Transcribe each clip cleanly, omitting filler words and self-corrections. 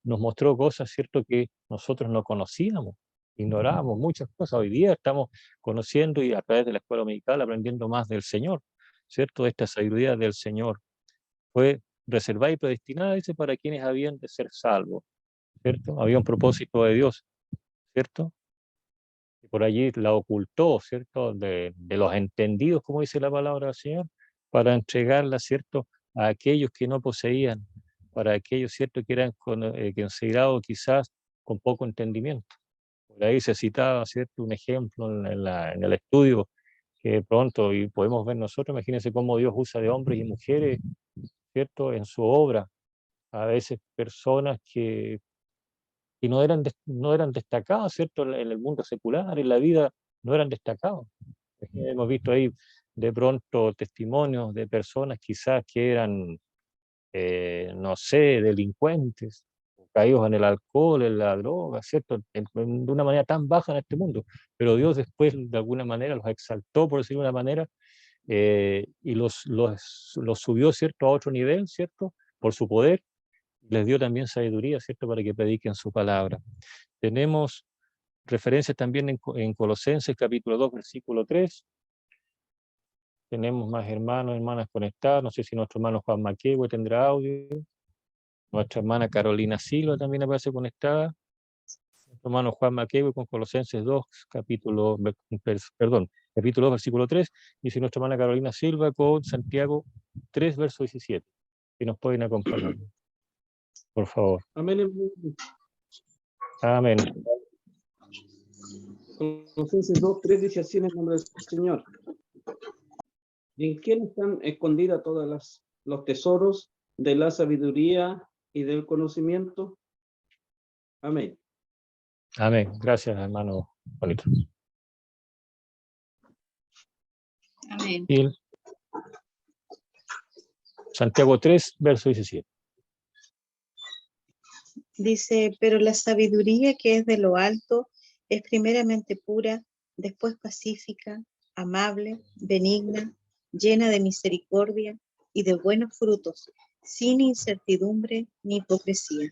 nos mostró cosas, ¿cierto?, que nosotros no conocíamos, ignorábamos muchas cosas. Hoy día estamos conociendo y a través de la escuela dominical aprendiendo más del Señor, ¿cierto? Esta sabiduría del Señor fue reservada y predestinada, dice, para quienes habían de ser salvos, ¿cierto? Había un propósito de Dios, ¿cierto? Y por allí la ocultó, ¿cierto? De los entendidos, como dice la palabra del Señor, para entregarla, ¿cierto?, a aquellos que no poseían, para aquellos, ¿cierto?, que eran considerados quizás con poco entendimiento. Por ahí se citaba, ¿cierto?, un ejemplo en el estudio que de pronto, y podemos ver nosotros, imagínense cómo Dios usa de hombres y mujeres, ¿cierto?, en su obra, a veces personas que no eran destacados, ¿cierto?, en el mundo secular, en la vida, no eran destacados. Hemos visto ahí de pronto testimonios de personas quizás que eran, no sé, delincuentes, caídos en el alcohol, en la droga, ¿cierto? De una manera tan baja en este mundo. Pero Dios después, de alguna manera, los exaltó, por decirlo de una manera, y los subió, ¿cierto?, a otro nivel, ¿cierto?, por su poder. Les dio también sabiduría, ¿cierto?, para que prediquen su palabra. Tenemos referencias también en Colosenses capítulo 2, versículo 3. Tenemos más hermanos, hermanas conectadas. No sé si nuestro hermano Juan Maquehue tendrá audio. Nuestra hermana Carolina Silva también aparece conectada. Nuestro hermano Juan Maquehue con Colosenses 2, capítulo 2, versículo 3. Y si nuestra hermana Carolina Silva con Santiago 3, verso 17. Que nos pueden acompañar, por favor. Amén. Amén. Colosenses 2:3 dice así en el nombre del Señor. ¿En quién están escondidas todas los tesoros de la sabiduría y del conocimiento? Amén. Amén. Gracias, hermano Juanito. Amén. Y Santiago 3, verso 17. Dice, pero la sabiduría que es de lo alto es primeramente pura, después pacífica, amable, benigna, llena de misericordia y de buenos frutos, sin incertidumbre ni hipocresía.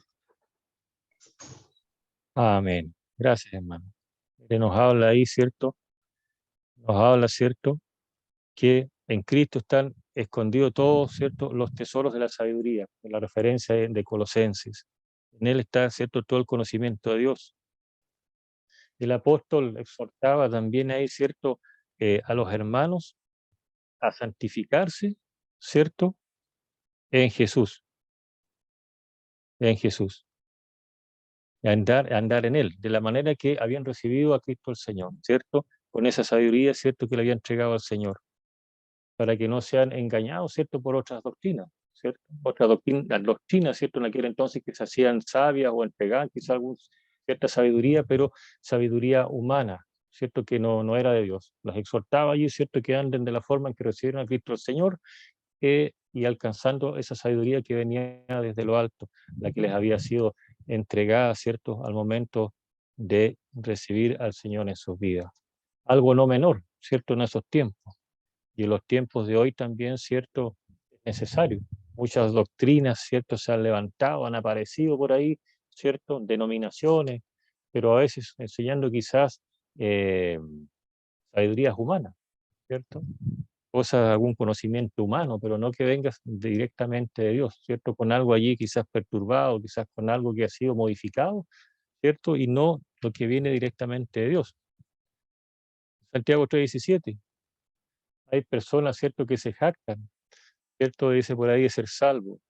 Amén. Gracias, hermano. Nos habla ahí, ¿cierto? Nos habla, ¿cierto?, que en Cristo están escondidos todos, ¿cierto?, los tesoros de la sabiduría, en la referencia de Colosenses. En él está, ¿cierto?, todo el conocimiento de Dios. El apóstol exhortaba también ahí, ¿cierto?, a los hermanos a santificarse, ¿cierto?, en Jesús, en Jesús, andar en él, de la manera que habían recibido a Cristo el Señor, ¿cierto?, con esa sabiduría, ¿cierto?, que le había entregado al Señor, para que no sean engañados, ¿cierto?, por otras doctrinas, ¿cierto? Otras doctrinas, ¿cierto?, en aquel entonces que se hacían sabias o entregaban quizá cierta sabiduría, pero sabiduría humana, ¿cierto?, que no era de Dios. Los exhortaba allí, ¿cierto?, que anden de la forma en que recibieron a Cristo el Señor, y alcanzando esa sabiduría que venía desde lo alto, la que les había sido entregada, ¿cierto?, al momento de recibir al Señor en sus vidas. Algo no menor, ¿cierto?, en esos tiempos. Y en los tiempos de hoy también, ¿cierto?, es necesario. Muchas doctrinas, ¿cierto?, se han levantado, han aparecido por ahí, ¿cierto?, denominaciones, pero a veces enseñando quizás sabidurías humanas, ¿cierto? Cosas, algún conocimiento humano, pero no que vengas directamente de Dios, ¿cierto? Con algo allí quizás perturbado, quizás con algo que ha sido modificado, ¿cierto? Y no lo que viene directamente de Dios. Santiago 3:17. Hay personas, ¿cierto?, que se jactan, ¿cierto? Dice por ahí de ser salvo,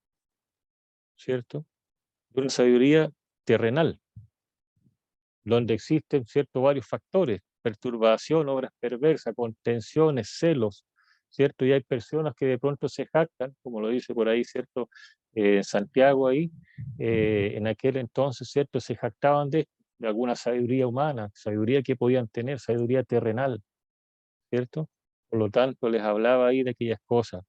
¿cierto? De una sabiduría terrenal, donde existen, ¿cierto?, varios factores: perturbación, obras perversas, contenciones, celos, ¿cierto? Y hay personas que de pronto se jactan, como lo dice por ahí, ¿cierto?, Santiago ahí, en aquel entonces, ¿cierto?, se jactaban de alguna sabiduría humana, sabiduría que podían tener, sabiduría terrenal, ¿cierto? Por lo tanto, les hablaba ahí de aquellas cosas.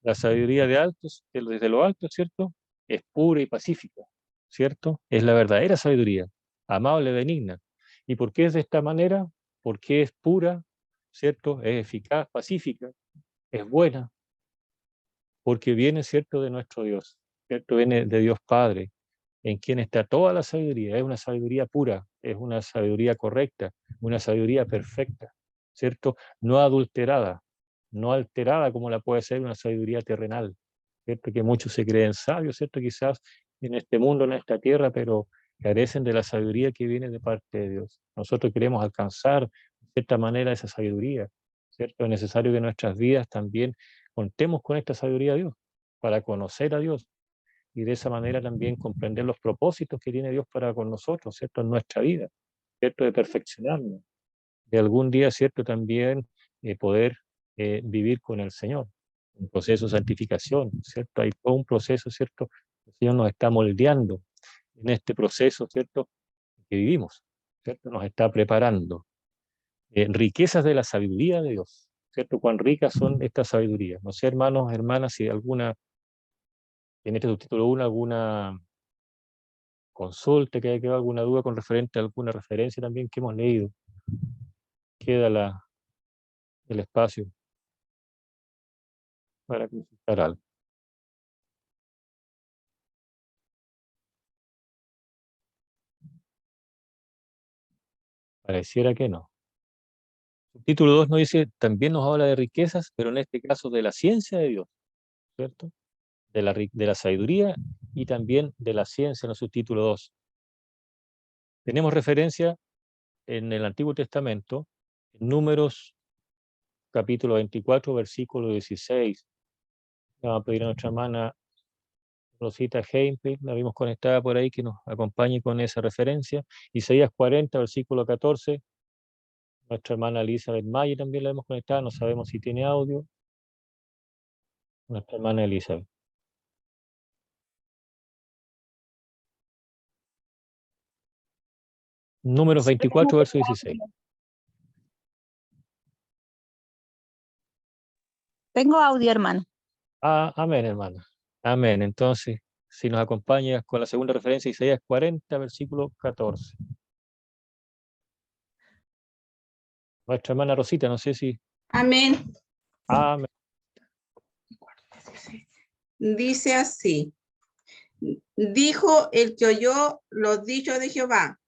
La sabiduría desde lo alto, ¿cierto?, es pura y pacífica, ¿cierto? Es la verdadera sabiduría, amable, benigna. ¿Y por qué es de esta manera? Porque es pura, ¿cierto? Es eficaz, pacífica, es buena, porque viene, ¿cierto?, de nuestro Dios, ¿cierto? Viene de Dios Padre, en quien está toda la sabiduría. Es una sabiduría pura, es una sabiduría correcta, una sabiduría perfecta, ¿cierto? No adulterada, no alterada como la puede ser una sabiduría terrenal, ¿cierto? Que muchos se creen sabios, ¿cierto? Quizás en este mundo, en esta tierra, pero carecen de la sabiduría que viene de parte de Dios. Nosotros queremos alcanzar, de cierta manera, esa sabiduría, ¿cierto? Es necesario que en nuestras vidas también contemos con esta sabiduría de Dios, para conocer a Dios, y de esa manera también comprender los propósitos que tiene Dios para con nosotros, ¿cierto? En nuestra vida, ¿cierto? De perfeccionarnos, de algún día, ¿cierto? También poder vivir con el Señor, un proceso de santificación, ¿cierto? Hay todo un proceso, ¿cierto? El Señor nos está moldeando en este proceso, ¿cierto? Que vivimos, ¿cierto? Nos está preparando. Riquezas de la sabiduría de Dios, ¿cierto? Cuán ricas son estas sabidurías. No sé, hermanos, hermanas, si alguna, en este subtítulo 1, alguna consulta, que haya quedado alguna duda con referente a alguna referencia también que hemos leído. Queda el espacio para consultar algo. Pareciera que no. El título 2 nos dice, también nos habla de riquezas, pero en este caso de la ciencia de Dios, ¿cierto? De la sabiduría y también de la ciencia en el subtítulo 2. Tenemos referencia en el Antiguo Testamento, en Números capítulo 24, versículo 16. Vamos a pedir a nuestra hermana Rosita Heinpel, la vimos conectada por ahí, que nos acompañe con esa referencia. Isaías 40, versículo 14. Nuestra hermana Elizabeth Mayer también la hemos conectada, no sabemos si tiene audio. Nuestra hermana Elizabeth. Números 24, verso 16. Tengo audio, hermano. Ah, amén, hermana. Amén. Entonces, si nos acompañas con la segunda referencia, Isaías 40, versículo 14. Nuestra hermana Rosita, no sé si... Amén. Amén. Dice así. Dijo el que oyó los dichos de Jehová,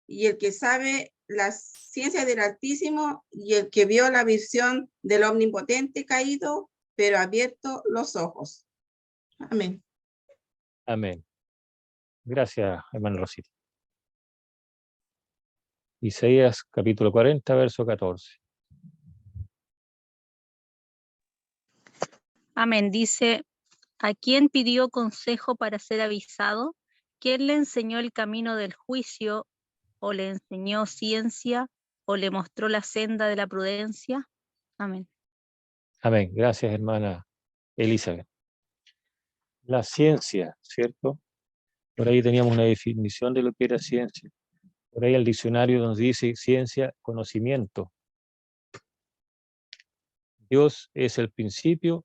y el que sabe la ciencia del Altísimo, y el que vio la visión del Omnipotente caído, pero abierto los ojos. Amén. Amén. Gracias, hermana Rosita. Isaías capítulo 40, verso 14. Amén. Dice, ¿a quién pidió consejo para ser avisado? ¿Quién le enseñó el camino del juicio? ¿O le enseñó ciencia? ¿O le mostró la senda de la prudencia? Amén. Amén. Gracias, hermana Elizabeth. La ciencia, ¿cierto? Por ahí teníamos una definición de lo que era ciencia. Por ahí el diccionario nos dice ciencia, conocimiento. Dios es el principio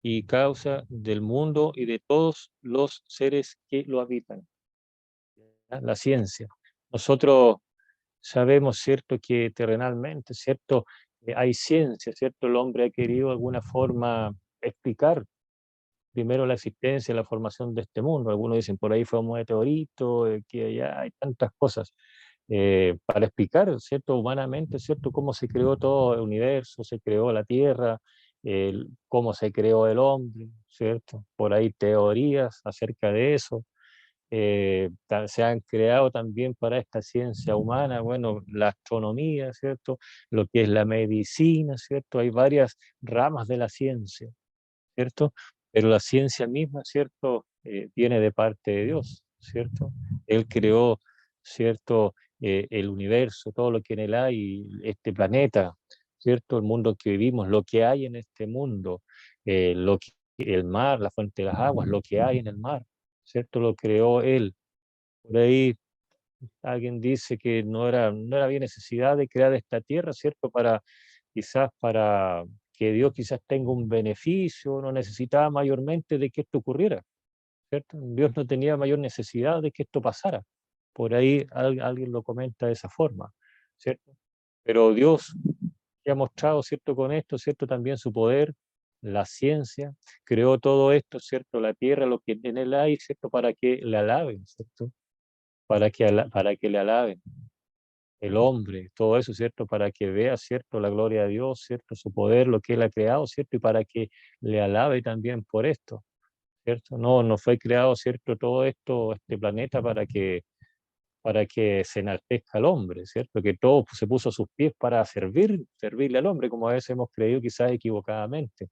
y causa del mundo y de todos los seres que lo habitan. La ciencia. Nosotros sabemos, ¿cierto?, que terrenalmente, ¿cierto?, hay ciencia, ¿cierto? El hombre ha querido de alguna forma explicar primero la existencia, la formación de este mundo. Algunos dicen, por ahí fue un meteorito, que allá hay tantas cosas para explicar, ¿cierto? Humanamente, ¿cierto? Cómo se creó todo el universo, se creó la Tierra, cómo se creó el hombre, ¿cierto? Por ahí teorías acerca de eso. Se han creado también para esta ciencia humana, bueno, la astronomía, ¿cierto? Lo que es la medicina, ¿cierto? Hay varias ramas de la ciencia, ¿cierto? Pero la ciencia misma, ¿cierto? Viene de parte de Dios, ¿cierto? Él creó, ¿cierto? El universo, todo lo que en él hay, este planeta, ¿cierto? El mundo en que vivimos, lo que hay en este mundo, el mar, la fuente de las aguas, lo que hay en el mar, ¿cierto? Lo creó él. Por ahí alguien dice que no había necesidad de crear esta tierra, ¿cierto? Quizás para que Dios quizás tenga un beneficio, no necesitaba mayormente de que esto ocurriera, ¿cierto? Dios no tenía mayor necesidad de que esto pasara. Por ahí alguien lo comenta de esa forma, ¿cierto? Pero Dios que ha mostrado, ¿cierto? Con esto, ¿cierto? También su poder la ciencia, creó todo esto, ¿cierto? La tierra, lo que en él hay, ¿cierto? Para que le alaben, ¿cierto? Para que le alaben. El hombre, todo eso, ¿cierto? Para que vea, ¿cierto? La gloria de Dios, ¿cierto? Su poder, lo que Él ha creado, ¿cierto? Y para que le alabe también por esto, ¿cierto? No fue creado, ¿cierto? Todo esto, este planeta, para que se enaltezca al hombre, ¿cierto? Que todo se puso a sus pies para servirle al hombre, como a veces hemos creído quizás equivocadamente,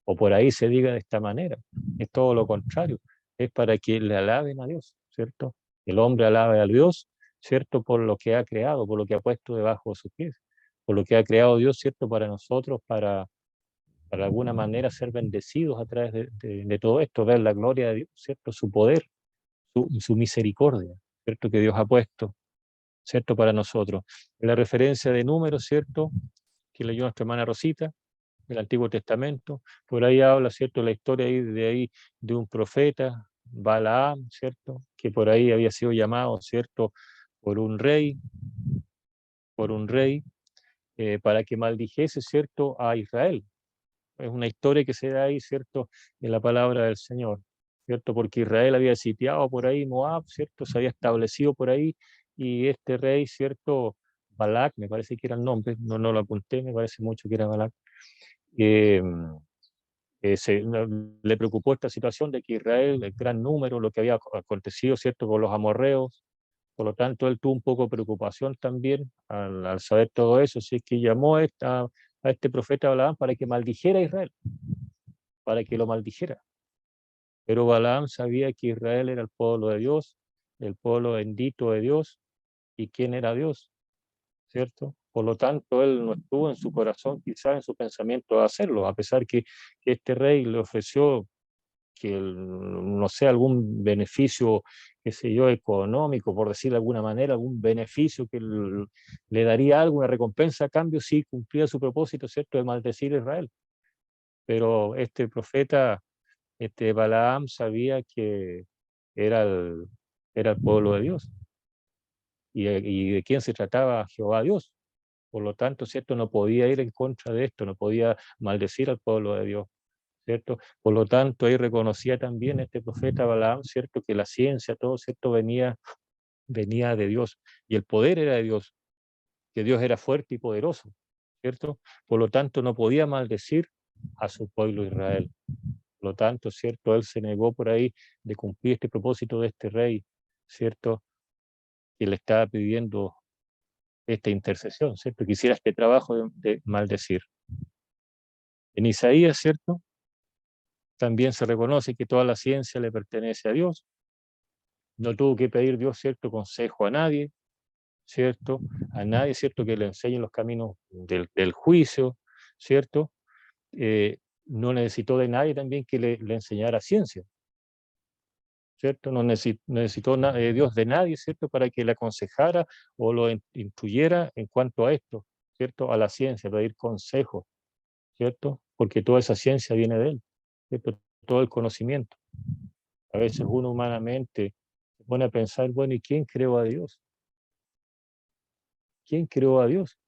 o por ahí se diga de esta manera. Es todo lo contrario, es para que le alaben a Dios, ¿cierto? El hombre alabe a Dios, ¿cierto? Por lo que ha creado, por lo que ha puesto debajo de sus pies, por lo que ha creado Dios, ¿cierto? Para nosotros, para alguna manera ser bendecidos a través de todo esto, ver la gloria de Dios, ¿cierto? Su poder, su misericordia, ¿cierto? Que Dios ha puesto, ¿cierto? Para nosotros. La referencia de números, ¿cierto? Que leyó nuestra hermana Rosita, del Antiguo Testamento, por ahí habla, ¿cierto? La historia ahí de un profeta, Balaam, ¿cierto? Que por ahí había sido llamado, ¿cierto? Por un rey, para que maldijese, ¿cierto? A Israel. Es una historia que se da ahí, ¿cierto? En la palabra del Señor, ¿cierto? Porque Israel había sitiado por ahí Moab, ¿cierto? Se había establecido por ahí y este rey, ¿cierto? Balac, me parece que era el nombre, no lo apunté, me parece mucho que era Balac. Le preocupó esta situación de que Israel, el gran número, lo que había acontecido, ¿cierto? Con los amorreos. Por lo tanto, él tuvo un poco de preocupación también al saber todo eso, así que llamó a este profeta Balaam para que maldijera a Israel, para que lo maldijera. Pero Balaam sabía que Israel era el pueblo de Dios, el pueblo bendito de Dios, y quién era Dios, ¿cierto? Por lo tanto, él no estuvo en su corazón, quizás en su pensamiento de hacerlo, a pesar que este rey le ofreció no sé, algún beneficio, qué sé yo, económico, por decirlo de alguna manera, algún beneficio que le daría alguna recompensa a cambio si cumplía su propósito, ¿cierto?, de maldecir a Israel. Pero este profeta, este Balaam, sabía que era el pueblo de Dios y de quién se trataba Jehová Dios. Por lo tanto, ¿cierto?, no podía ir en contra de esto, no podía maldecir al pueblo de Dios, ¿cierto? Por lo tanto, ahí reconocía también este profeta Balaam, ¿cierto?, que la ciencia, todo, ¿cierto?, venía de Dios y el poder era de Dios, que Dios era fuerte y poderoso, ¿cierto? Por lo tanto, no podía maldecir a su pueblo Israel. Por lo tanto, ¿cierto?, él se negó por ahí de cumplir este propósito de este rey, ¿cierto?, que le estaba pidiendo esta intercesión, ¿cierto?, que hiciera este trabajo de maldecir. En Isaías, ¿cierto?, también se reconoce que toda la ciencia le pertenece a Dios. No tuvo que pedir Dios, ¿cierto?, consejo a nadie, ¿cierto? A nadie, ¿cierto?, que le enseñe los caminos del juicio, ¿cierto? No necesitó de nadie también que le enseñara ciencia, ¿cierto? No necesitó Dios de nadie, ¿cierto?, para que le aconsejara o lo instruyera en cuanto a esto, ¿cierto? A la ciencia, pedir consejo, ¿cierto? Porque toda esa ciencia viene de Él, ¿cierto? Todo el conocimiento. A veces uno humanamente se pone a pensar, bueno, ¿y quién creó a Dios? ¿Quién creó a Dios?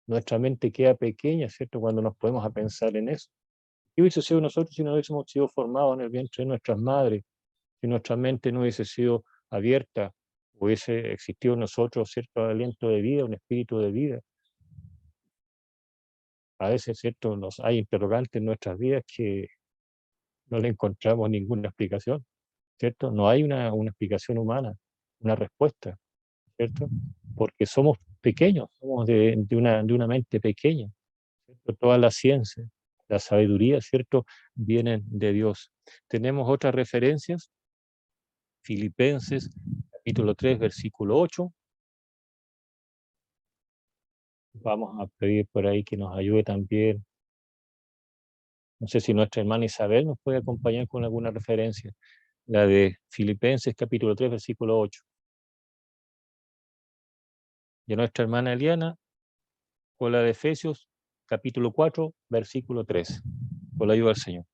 Nuestra mente queda pequeña, ¿cierto?, cuando nos podemos a pensar en eso. ¿Qué hubiese sido nosotros si no hubiésemos sido formados en el vientre de nuestras madres? Si nuestra mente no hubiese sido abierta, hubiese existido en nosotros cierto aliento de vida, un espíritu de vida. A veces, ¿cierto?, hay interrogantes en nuestras vidas que no le encontramos ninguna explicación, ¿cierto? No hay una explicación humana, una respuesta, ¿cierto? Porque somos pequeños, somos de una mente pequeña, ¿cierto? Toda la ciencia, la sabiduría, ¿cierto?, vienen de Dios. Tenemos otras referencias, Filipenses, capítulo 3, versículo 8. Vamos a pedir por ahí que nos ayude también. No sé si nuestra hermana Isabel nos puede acompañar con alguna referencia. La de Filipenses, capítulo 3, versículo 8. Y a nuestra hermana Eliana, con la de Efesios, capítulo 4, versículo 3. Con la ayuda del Señor.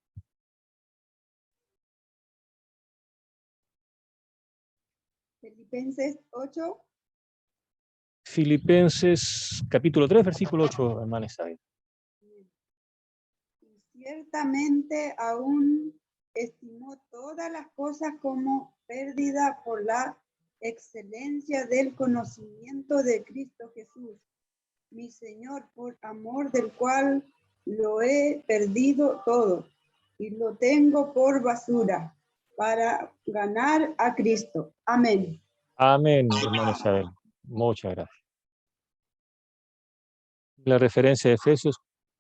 Filipenses 8. Filipenses, capítulo 3, versículo 8, hermana Isabel. ciertamente aún estimó todas las cosas como pérdida por la excelencia del conocimiento de Cristo Jesús, mi Señor, por amor del cual lo he perdido todo y lo tengo por basura para ganar a Cristo. Amén. Amén, hermana Isabel. Muchas gracias. La referencia de Efesios,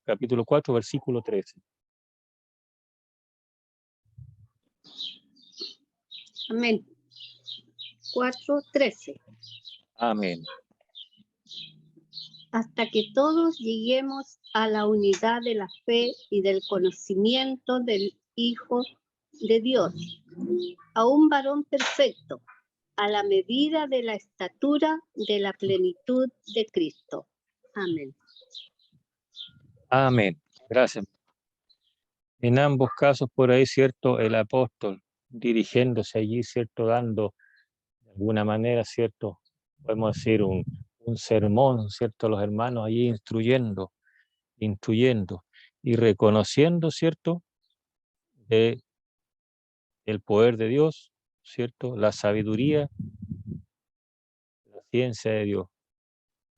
capítulo 4, versículo 13. Amén. 4:13. Amén. Hasta que todos lleguemos a la unidad de la fe y del conocimiento del Hijo de Dios, a un varón perfecto, a la medida de la estatura de la plenitud de Cristo. Amén. Amén. Gracias. En ambos casos, por ahí, ¿cierto? El apóstol dirigiéndose allí, ¿cierto? Dando, de alguna manera, ¿cierto? Podemos decir un sermón, ¿cierto? A los hermanos allí instruyendo y reconociendo, ¿cierto? El poder de Dios, ¿cierto? La sabiduría, la ciencia de Dios,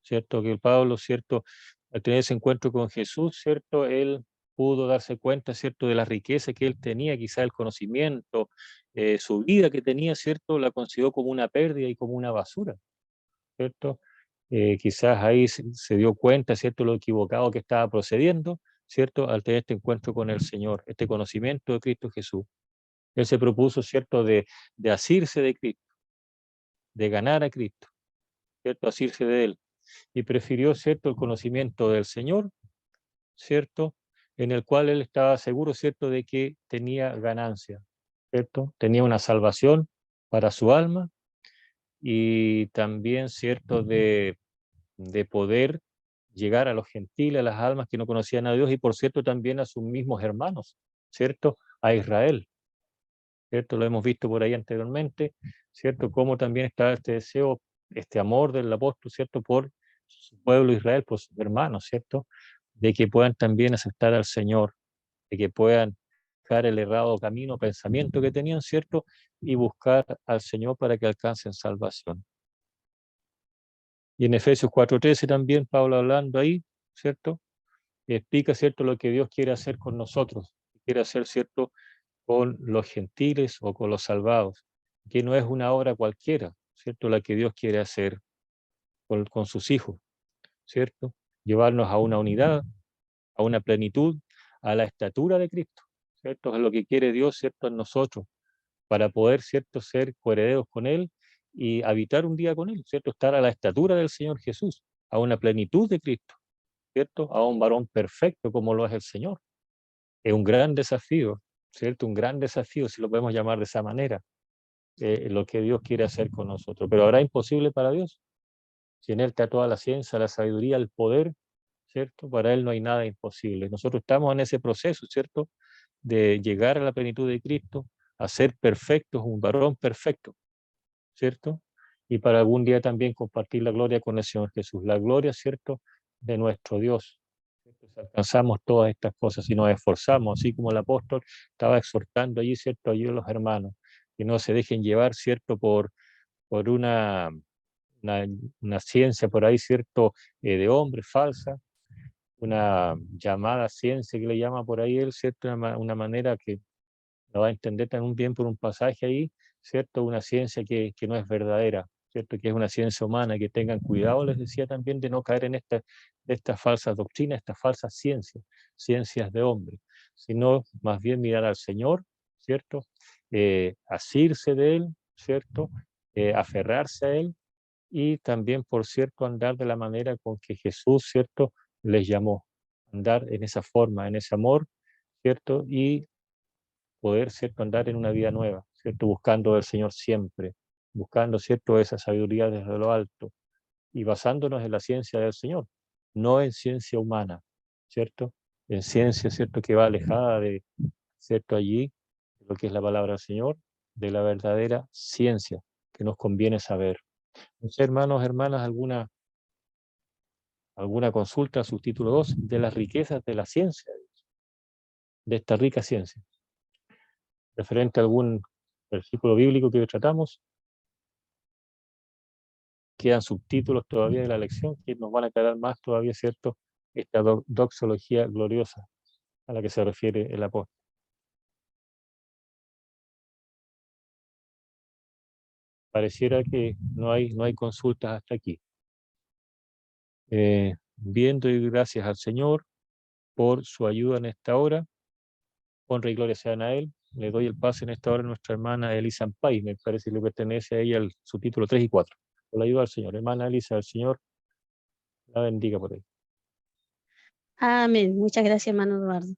¿cierto? Que Pablo, ¿cierto? Al tener ese encuentro con Jesús, ¿cierto? Él pudo darse cuenta, ¿cierto? De la riqueza que él tenía, quizá el conocimiento, su vida que tenía, ¿cierto? La consideró como una pérdida y como una basura, ¿cierto? Quizás ahí se dio cuenta, ¿cierto? Lo equivocado que estaba procediendo, ¿cierto? Al tener este encuentro con el Señor, este conocimiento de Cristo Jesús. Él se propuso, ¿cierto? De asirse de Cristo, de ganar a Cristo, ¿cierto? Asirse de Él. Y prefirió, ¿cierto? El conocimiento del Señor, ¿cierto? En el cual él estaba seguro, ¿cierto? De que tenía ganancia, ¿cierto? Tenía una salvación para su alma y también, ¿cierto? De poder llegar a los gentiles, a las almas que no conocían a Dios y, por cierto, también a sus mismos hermanos, ¿cierto? A Israel, ¿cierto? Lo hemos visto por ahí anteriormente, ¿cierto? Cómo también está este deseo, este amor del apóstol, ¿cierto? Por su pueblo Israel, por sus hermanos, ¿cierto? De que puedan también aceptar al Señor, de que puedan dejar el errado camino, pensamiento que tenían, ¿cierto? Y buscar al Señor para que alcancen salvación. Y en Efesios 4:13 también, Pablo hablando ahí, ¿cierto? Explica, ¿cierto? Lo que Dios quiere hacer con nosotros, quiere hacer, ¿cierto? Con los gentiles o con los salvados, que no es una obra cualquiera, ¿cierto? La que Dios quiere hacer con sus hijos, ¿cierto? Llevarnos a una unidad, a una plenitud, a la estatura de Cristo, ¿cierto? Es lo que quiere Dios, ¿cierto? En nosotros, para poder, ¿cierto? Ser coherederos con Él y habitar un día con Él, ¿cierto? Estar a la estatura del Señor Jesús, a una plenitud de Cristo, ¿cierto? A un varón perfecto como lo es el Señor. Es un gran desafío, ¿cierto? Un gran desafío, si lo podemos llamar de esa manera, lo que Dios quiere hacer con nosotros. Pero ¿habrá imposible para Dios? Si en Él está toda la ciencia, la sabiduría, el poder, ¿cierto? Para Él no hay nada imposible. Nosotros estamos en ese proceso, ¿cierto? De llegar a la plenitud de Cristo, a ser perfectos, un varón perfecto, ¿cierto? Y para algún día también compartir la gloria con el Señor Jesús. La gloria, ¿cierto? De nuestro Dios. Si alcanzamos todas estas cosas y nos esforzamos, así como el apóstol estaba exhortando allí, ¿cierto? Allí a los hermanos, que no se dejen llevar, ¿cierto? Por una, una, una ciencia por ahí, ¿cierto? De hombres falsa, una llamada ciencia que le llama por ahí él, ¿cierto? Una manera que lo va a entender también bien por un pasaje ahí, ¿cierto? Una ciencia que no es verdadera, ¿cierto? Que es una ciencia humana, que tengan cuidado, les decía también, de no caer en estas falsas doctrinas, estas falsas ciencias de hombre, sino más bien mirar al Señor, ¿cierto? Asirse de Él, ¿cierto? Aferrarse a Él y también, por cierto, andar de la manera con que Jesús, ¿cierto? Les llamó, andar en esa forma, en ese amor, ¿cierto? Y poder, ¿cierto? Andar en una vida nueva, ¿cierto? Buscando al Señor siempre, buscando, ¿cierto? Esa sabiduría desde lo alto y basándonos en la ciencia del Señor, no en ciencia humana, ¿cierto? En ciencia, ¿cierto? Que va alejada de, ¿cierto? Allí, de lo que es la palabra del Señor, de la verdadera ciencia que nos conviene saber. Entonces, hermanos, hermanas, alguna consulta, subtítulo 2, de las riquezas de la ciencia. de esta rica ciencia. Referente a algún versículo bíblico que hoy tratamos, quedan subtítulos todavía de la lección que nos van a aclarar más todavía, ¿cierto? Esta doxología gloriosa a la que se refiere el apóstol. Pareciera que no hay consultas hasta aquí. Bien, doy gracias al Señor por su ayuda en esta hora. Honra y gloria sean a Él. Le doy el pase en esta hora a nuestra hermana Elisa Ampay, me parece que le pertenece a ella el subtítulo 3 y 4. Por la ayuda del Señor. Hermana Elisa, el Señor la bendiga por ahí. Amén. Muchas gracias, hermano Eduardo.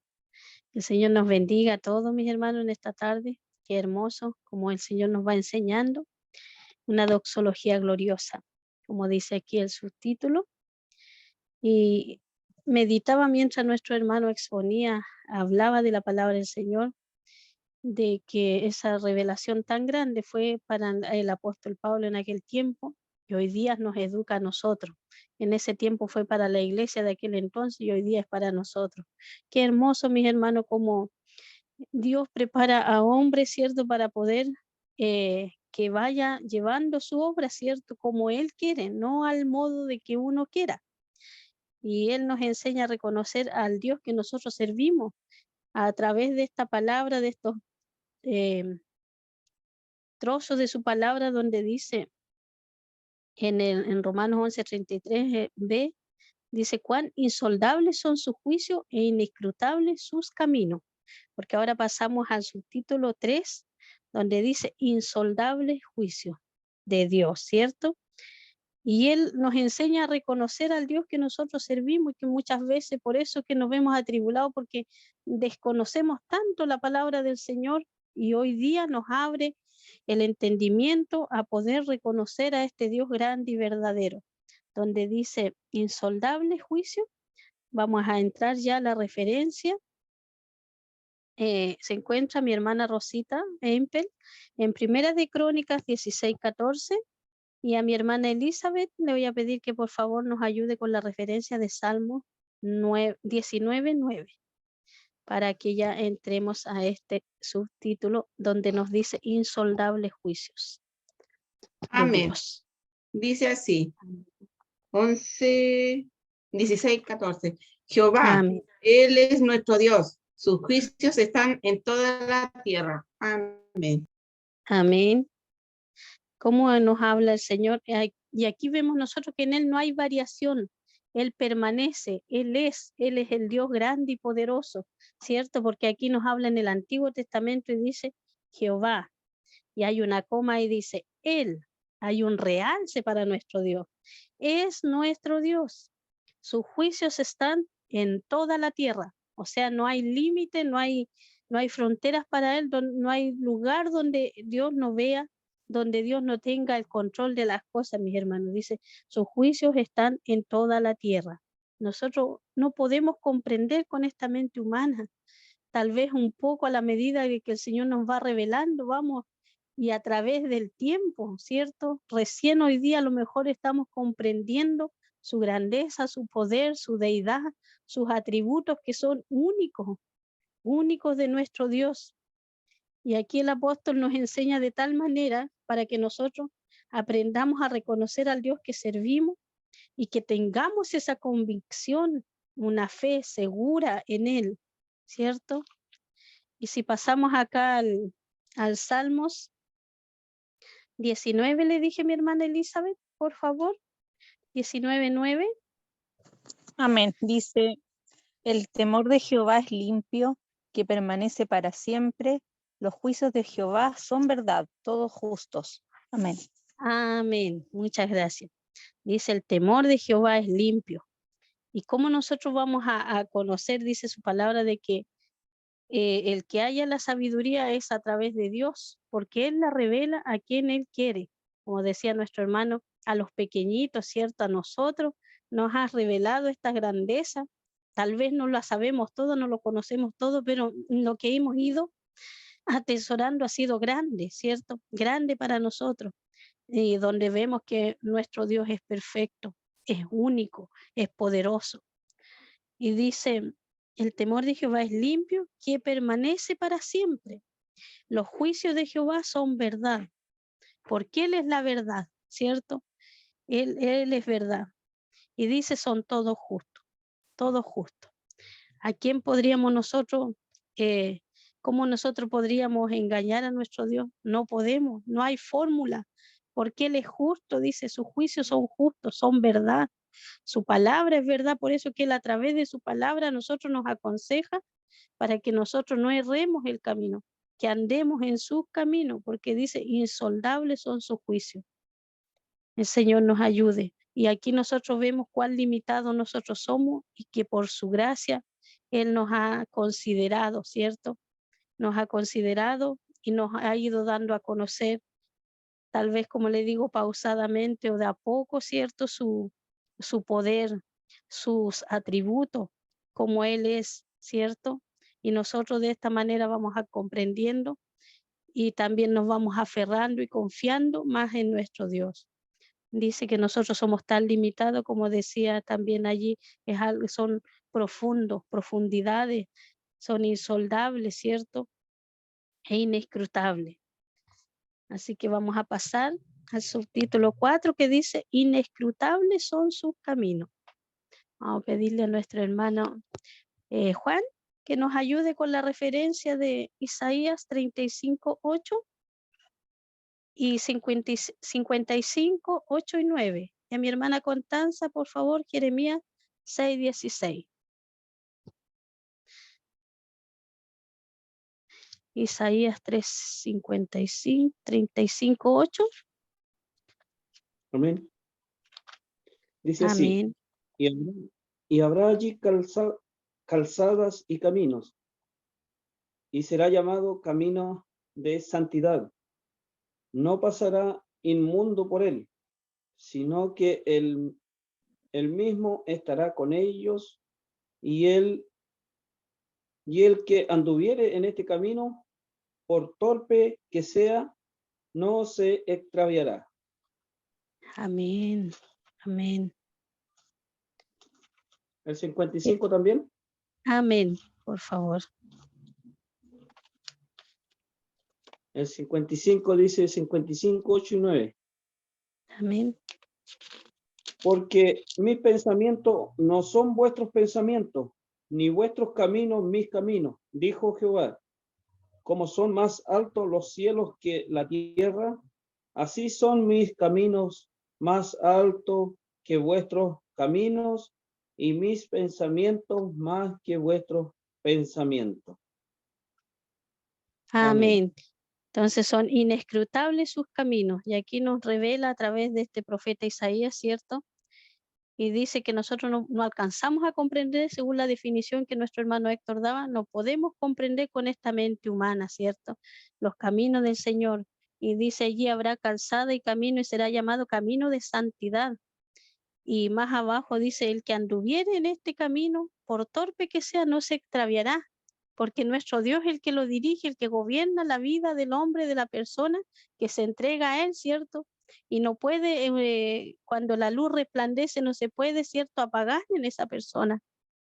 El Señor nos bendiga a todos mis hermanos en esta tarde. Qué hermoso como el Señor nos va enseñando. Una doxología gloriosa, como dice aquí el subtítulo. Y meditaba mientras nuestro hermano exponía, hablaba de la palabra del Señor, de que esa revelación tan grande fue para el apóstol Pablo en aquel tiempo y hoy día nos educa a nosotros. En ese tiempo fue para la iglesia de aquel entonces y hoy día es para nosotros. Qué hermoso, mis hermanos, como Dios prepara a hombres, ¿cierto? Para poder que vaya llevando su obra, ¿cierto? Como Él quiere, no al modo de que uno quiera. Y Él nos enseña a reconocer al Dios que nosotros servimos a través de esta palabra, de estos trozos de su palabra donde dice en Romanos 11:33b, dice cuán insondables son sus juicios e inescrutables sus caminos. Porque ahora pasamos al subtítulo 3, donde dice insondable juicio de Dios, ¿cierto? Y Él nos enseña a reconocer al Dios que nosotros servimos y que muchas veces por eso es que nos vemos atribulados porque desconocemos tanto la palabra del Señor y hoy día nos abre el entendimiento a poder reconocer a este Dios grande y verdadero. Donde dice insondable juicio, vamos a entrar ya a la referencia. Se encuentra mi hermana Rosita Empel en Primera de Crónicas 16:14 y a mi hermana Elizabeth le voy a pedir que por favor nos ayude con la referencia de Salmo 19:9 para que ya entremos a este subtítulo donde nos dice insondables juicios de Amén. Dios. Dice así, 16:14. Jehová, Amén. Él es nuestro Dios. Sus juicios están en toda la tierra. Amén. Amén. Cómo nos habla el Señor. Y aquí vemos nosotros que en Él no hay variación. Él permanece, Él es el Dios grande y poderoso, ¿cierto? Porque aquí nos habla en el Antiguo Testamento y dice Jehová. Y hay una coma y dice Él. Hay un realce para nuestro Dios. Es nuestro Dios. Sus juicios están en toda la tierra. O sea, no hay límite, no hay fronteras para Él, no hay lugar donde Dios no vea, donde Dios no tenga el control de las cosas, mis hermanos. Dice, sus juicios están en toda la tierra. Nosotros no podemos comprender con esta mente humana. Tal vez un poco a la medida de que el Señor nos va revelando, vamos, y a través del tiempo, ¿cierto? Recién hoy día a lo mejor estamos comprendiendo su grandeza, su poder, su deidad, sus atributos que son únicos, únicos de nuestro Dios. Y aquí el apóstol nos enseña de tal manera para que nosotros aprendamos a reconocer al Dios que servimos y que tengamos esa convicción, una fe segura en Él, ¿cierto? Y si pasamos acá al Salmos 19, le dije a mi hermana Elizabeth, por favor, 19:9. Amén. Dice, el temor de Jehová es limpio, que permanece para siempre. Los juicios de Jehová son verdad, todos justos. Amén. Amén. Muchas gracias. Dice, el temor de Jehová es limpio. ¿Y cómo nosotros vamos a conocer, dice su palabra, de que el que haya la sabiduría es a través de Dios, porque Él la revela a quien Él quiere? Como decía nuestro hermano, a los pequeñitos, ¿cierto? A nosotros nos has revelado esta grandeza. Tal vez no la sabemos todo, no lo conocemos todo, pero lo que hemos ido atesorando ha sido grande, ¿cierto? Grande para nosotros. Y donde vemos que nuestro Dios es perfecto, es único, es poderoso. Y dice El temor de Jehová es limpio, que permanece para siempre. Los juicios de Jehová son verdad, porque Él es la verdad, ¿cierto? Él es verdad. Y dice, son todos justos, todos justos. ¿A quién podríamos nosotros, cómo nosotros podríamos engañar a nuestro Dios? No podemos, no hay fórmula, porque Él es justo, dice, sus juicios son justos, son verdad. Su palabra es verdad, por eso que Él a través de su palabra a nosotros nos aconseja para que nosotros no erremos el camino, que andemos en sus caminos, porque dice, insondables son sus juicios. El Señor nos ayude. Y aquí nosotros vemos cuán limitados nosotros somos y que por su gracia Él nos ha considerado, ¿cierto? Nos ha considerado y nos ha ido dando a conocer, tal vez como le digo, pausadamente o de a poco, ¿cierto? Su poder, sus atributos, como Él es, ¿cierto? Y nosotros de esta manera vamos a comprendiendo y también nos vamos aferrando y confiando más en nuestro Dios. Dice que nosotros somos tan limitados, como decía también allí, son profundos, profundidades, son insondables, ¿cierto? E inescrutables. Así que vamos a pasar al subtítulo 4 que dice, inescrutables son sus caminos. Vamos a pedirle a nuestro hermano Juan que nos ayude con la referencia de Isaías 35:8 y 55, 8 y 9. Y a mi hermana Constanza, por favor, Jeremías 6:16. Isaías 3:55, 35:8. Amén. Dice así, Amén. y habrá allí calzadas y caminos, y será llamado camino de santidad. No pasará inmundo por él, sino que él mismo estará con ellos, y el que anduviere en este camino, por torpe que sea, no se extraviará. Amén. Amén. ¿El 55 también? Amén, por favor. El 55 dice 55, 8 y 9. Amén. Porque mis pensamientos no son vuestros pensamientos, ni vuestros caminos mis caminos, dijo Jehová. Como son más altos los cielos que la tierra, así son mis caminos más altos que vuestros caminos, y mis pensamientos más que vuestros pensamientos. Amén. Entonces son inescrutables sus caminos. Y aquí nos revela a través de este profeta Isaías, ¿cierto? Y dice que nosotros no alcanzamos a comprender, según la definición que nuestro hermano Héctor daba, no podemos comprender con esta mente humana, ¿cierto? Los caminos del Señor. Y dice, allí habrá calzada y camino y será llamado camino de santidad. Y más abajo dice, el que anduviere en este camino, por torpe que sea, no se extraviará, porque nuestro Dios es el que lo dirige, el que gobierna la vida del hombre, de la persona que se entrega a Él, ¿cierto? Y no puede, cuando la luz resplandece, no se puede, ¿cierto?, apagar en esa persona,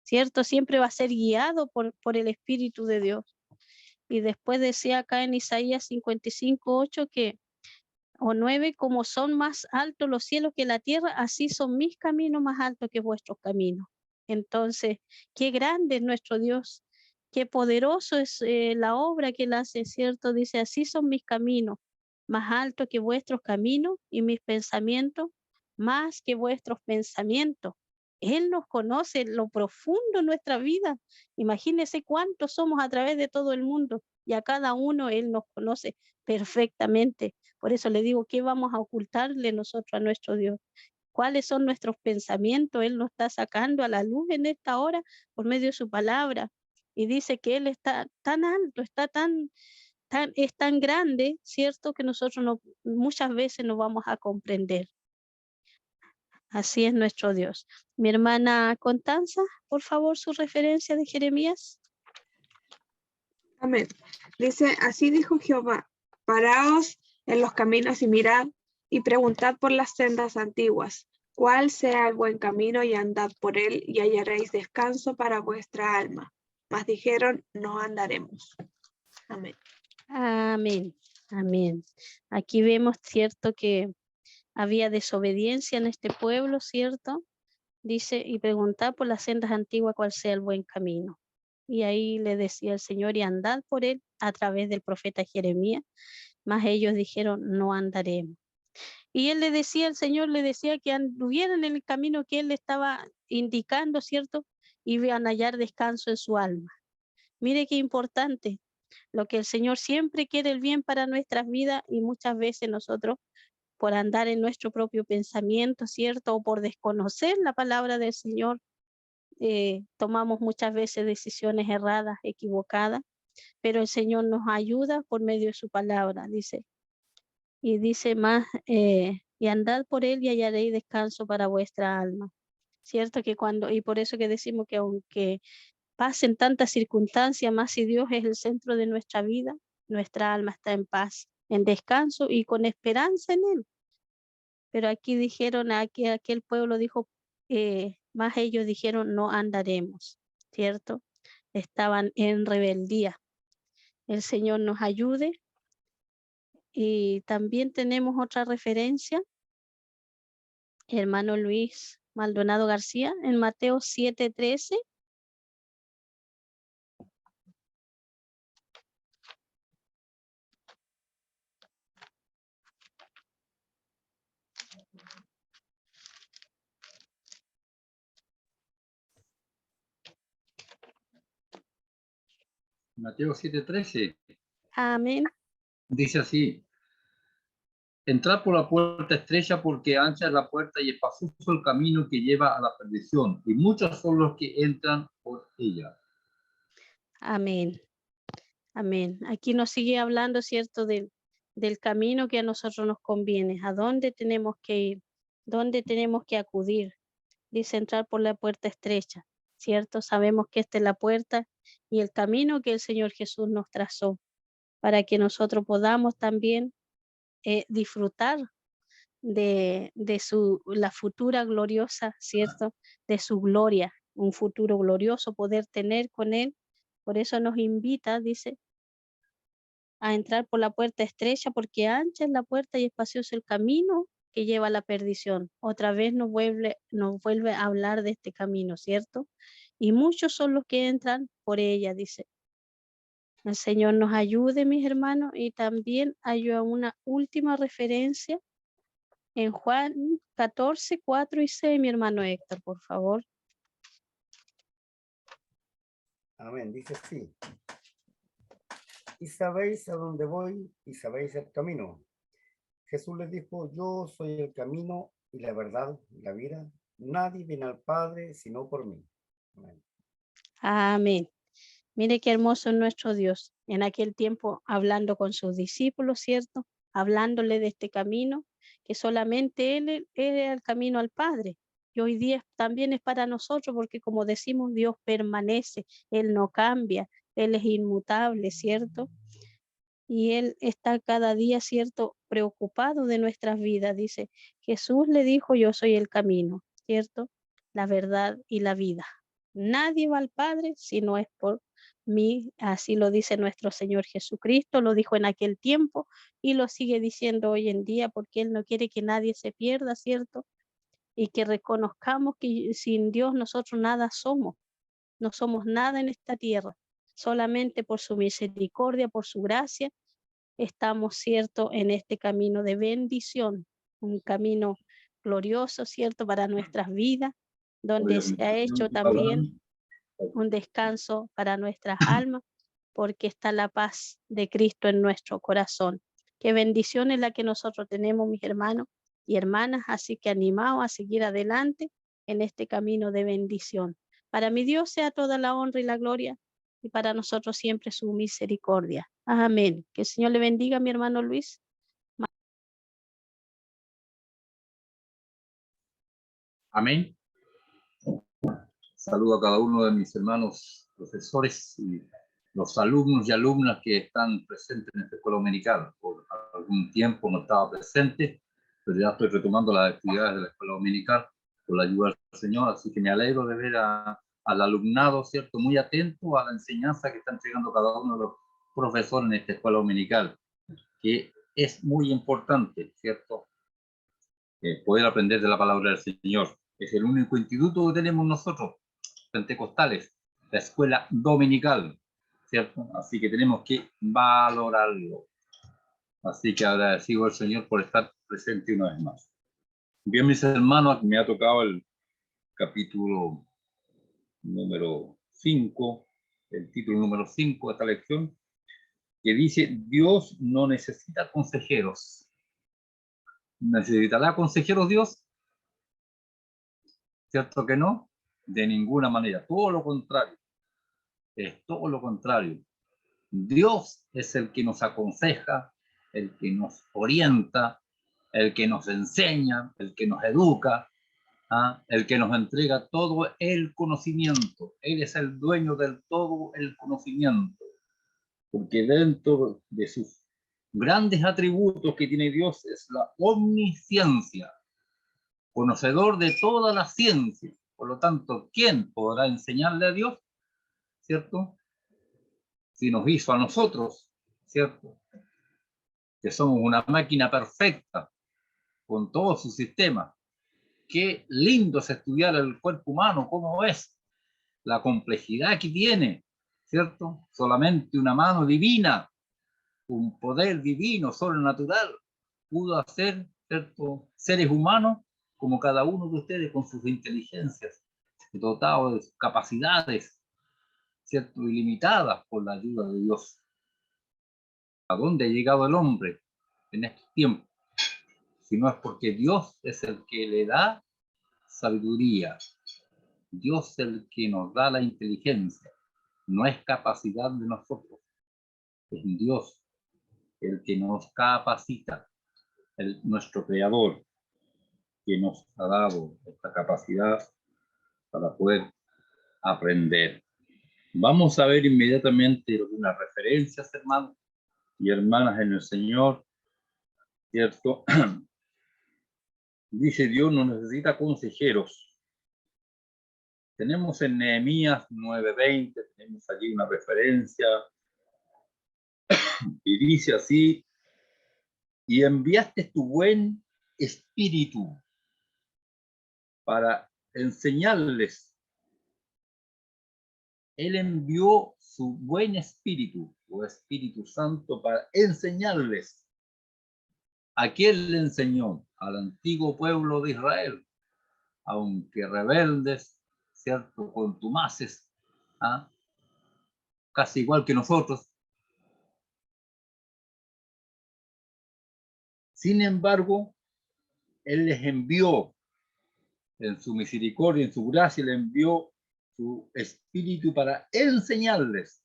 ¿cierto? Siempre va a ser guiado por el Espíritu de Dios. Y después decía acá en Isaías 55:8 o 9, como son más altos los cielos que la tierra, así son mis caminos más altos que vuestros caminos. Entonces, qué grande es nuestro Dios, qué poderoso es la obra que Él hace, ¿cierto? Dice, así son mis caminos más altos que vuestros caminos y mis pensamientos más que vuestros pensamientos. Él nos conoce lo profundo de nuestra vida. Imagínense cuántos somos a través de todo el mundo y a cada uno Él nos conoce perfectamente. Por eso le digo, ¿qué vamos a ocultarle nosotros a nuestro Dios? ¿Cuáles son nuestros pensamientos? Él nos está sacando a la luz en esta hora por medio de su palabra. Y dice que Él está tan alto, está es tan grande, ¿cierto? Que nosotros muchas veces no vamos a comprender. Así es nuestro Dios. Mi hermana Constanza, por favor, su referencia de Jeremías. Amén. Dice, así dijo Jehová, paraos en los caminos y mirad y preguntad por las sendas antiguas, cuál sea el buen camino y andad por él y hallaréis descanso para vuestra alma. Mas dijeron, no andaremos. Amén. Amén. Amén. Aquí vemos, cierto, que había desobediencia en este pueblo, cierto. Dice, y preguntad por las sendas antiguas cuál sea el buen camino. Y ahí le decía el Señor, y andad por él a través del profeta Jeremías. Mas ellos dijeron, no andaremos. Y él le decía, el Señor le decía que anduvieran en el camino que él le estaba indicando, ¿cierto? Y iban a hallar descanso en su alma. Mire qué importante, lo que el Señor siempre quiere el bien para nuestras vidas y muchas veces nosotros por andar en nuestro propio pensamiento, ¿cierto? O por desconocer la palabra del Señor, tomamos muchas veces decisiones erradas, equivocadas, pero el Señor nos ayuda por medio de su palabra, dice. Y dice más, y andad por él y hallaréis descanso para vuestra alma. Cierto que cuando, y por eso que decimos que aunque pasen tantas circunstancias, más si Dios es el centro de nuestra vida, nuestra alma está en paz, en descanso y con esperanza en él. Pero aquí dijeron, aquí aquel pueblo dijo, más ellos dijeron, no andaremos, ¿cierto? Estaban en rebeldía. El Señor nos ayude. Y también tenemos otra referencia, hermano Luis Maldonado García, en Mateo 7:13. Mateo 7:13. Amén. Dice así: entrad por la puerta estrecha, porque ancha es la puerta y espacioso el camino que lleva a la perdición, y muchos son los que entran por ella. Amén. Amén. Aquí nos sigue hablando, ¿cierto? Del camino que a nosotros nos conviene, a dónde tenemos que ir, dónde tenemos que acudir. Dice entrar por la puerta estrecha, ¿cierto? Sabemos que esta es la puerta y el camino que el Señor Jesús nos trazó para que nosotros podamos también disfrutar de la futura gloriosa, ¿cierto? De su gloria, un futuro glorioso poder tener con Él. Por eso nos invita, dice, a entrar por la puerta estrecha, porque ancha es la puerta y espacioso el camino que lleva a la perdición. Otra vez nos vuelve a hablar de este camino, ¿cierto? Y muchos son los que entran por ella, dice. El Señor nos ayude, mis hermanos, y también hay una última referencia en Juan 14, 4 y 6, mi hermano Héctor, por favor. Amén, dice así. Y sabéis a dónde voy y sabéis el camino. Jesús les dijo, yo soy el camino y la verdad y la vida. Nadie viene al Padre sino por mí. Amén. Amén. Mire qué hermoso es nuestro Dios. En aquel tiempo hablando con sus discípulos, ¿cierto? Hablándole de este camino, que solamente Él era el camino al Padre. Y hoy día también es para nosotros, porque como decimos, Dios permanece, Él no cambia, Él es inmutable, ¿cierto? Y Él está cada día, ¿cierto? Preocupado de nuestras vidas. Dice, Jesús le dijo, yo soy el camino, ¿cierto? La verdad y la vida. Nadie va al Padre si no es por mí. Así lo dice nuestro Señor Jesucristo, lo dijo en aquel tiempo y lo sigue diciendo hoy en día, porque Él no quiere que nadie se pierda, ¿cierto? Y que reconozcamos que sin Dios nosotros nada somos. No somos nada en esta tierra. Solamente por su misericordia, por su gracia, estamos, ¿cierto?, en este camino de bendición, un camino glorioso, ¿cierto?, para nuestras vidas, donde se ha hecho también un descanso para nuestras almas, porque está la paz de Cristo en nuestro corazón. Qué bendición es la que nosotros tenemos, mis hermanos y hermanas, así que animados a seguir adelante en este camino de bendición. Para mi Dios sea toda la honra y la gloria, y para nosotros siempre su misericordia. Amén. Que el Señor le bendiga, mi hermano Luis. Amén. Saludo a cada uno de mis hermanos profesores y los alumnos y alumnas que están presentes en esta escuela dominical. Por algún tiempo no estaba presente, pero ya estoy retomando las actividades de la escuela dominical con la ayuda del Señor, así que me alegro de ver al alumnado, ¿cierto?, muy atento a la enseñanza que está entregando cada uno de los profesores en esta escuela dominical, que es muy importante, ¿cierto?, poder aprender de la palabra del Señor. Es el único instituto que tenemos nosotros, pentecostales, la escuela dominical, ¿cierto? Así que tenemos que valorarlo. Así que agradecido al Señor por estar presente una vez más. Bien, mis hermanos, me ha tocado el capítulo número 5, el título número 5 de esta lección, que dice: Dios no necesita consejeros. ¿Necesitará consejeros Dios? ¿Cierto que no? De ninguna manera, todo lo contrario. Es todo lo contrario. Dios es el que nos aconseja, el que nos orienta, el que nos enseña, el que nos educa, el que nos entrega todo el conocimiento. Él es el dueño del todo el conocimiento. Porque dentro de sus grandes atributos que tiene Dios es la omnisciencia, conocedor de toda la ciencia. Por lo tanto, ¿quién podrá enseñarle a Dios? ¿Cierto? Si nos hizo a nosotros, ¿cierto?, que somos una máquina perfecta, con todo su sistema. Qué lindo es estudiar el cuerpo humano, cómo es, la complejidad que tiene, ¿cierto? Solamente una mano divina, un poder divino, sobrenatural, pudo hacer, ¿cierto?, seres humanos como cada uno de ustedes con sus inteligencias, dotados de sus capacidades, ¿cierto?, ilimitadas por la ayuda de Dios. ¿A dónde ha llegado el hombre en estos tiempos? Si no es porque Dios es el que le da sabiduría. Dios es el que nos da la inteligencia. No es capacidad de nosotros. Es Dios el que nos capacita, nuestro creador, que nos ha dado esta capacidad para poder aprender. Vamos a ver inmediatamente unas referencias, hermanos y hermanas en el Señor, ¿cierto? Dice: Dios no necesita consejeros. Tenemos en Nehemías 9:20, tenemos allí una referencia, y dice así: y enviaste tu buen espíritu para enseñarles. Él envió su buen espíritu, o Espíritu Santo, para enseñarles. ¿A quién le enseñó? Al antiguo pueblo de Israel, aunque rebeldes, ¿cierto?, contumaces, casi igual que nosotros. Sin embargo, Él les envió, en su misericordia, en su gracia, le envió su espíritu para enseñarles.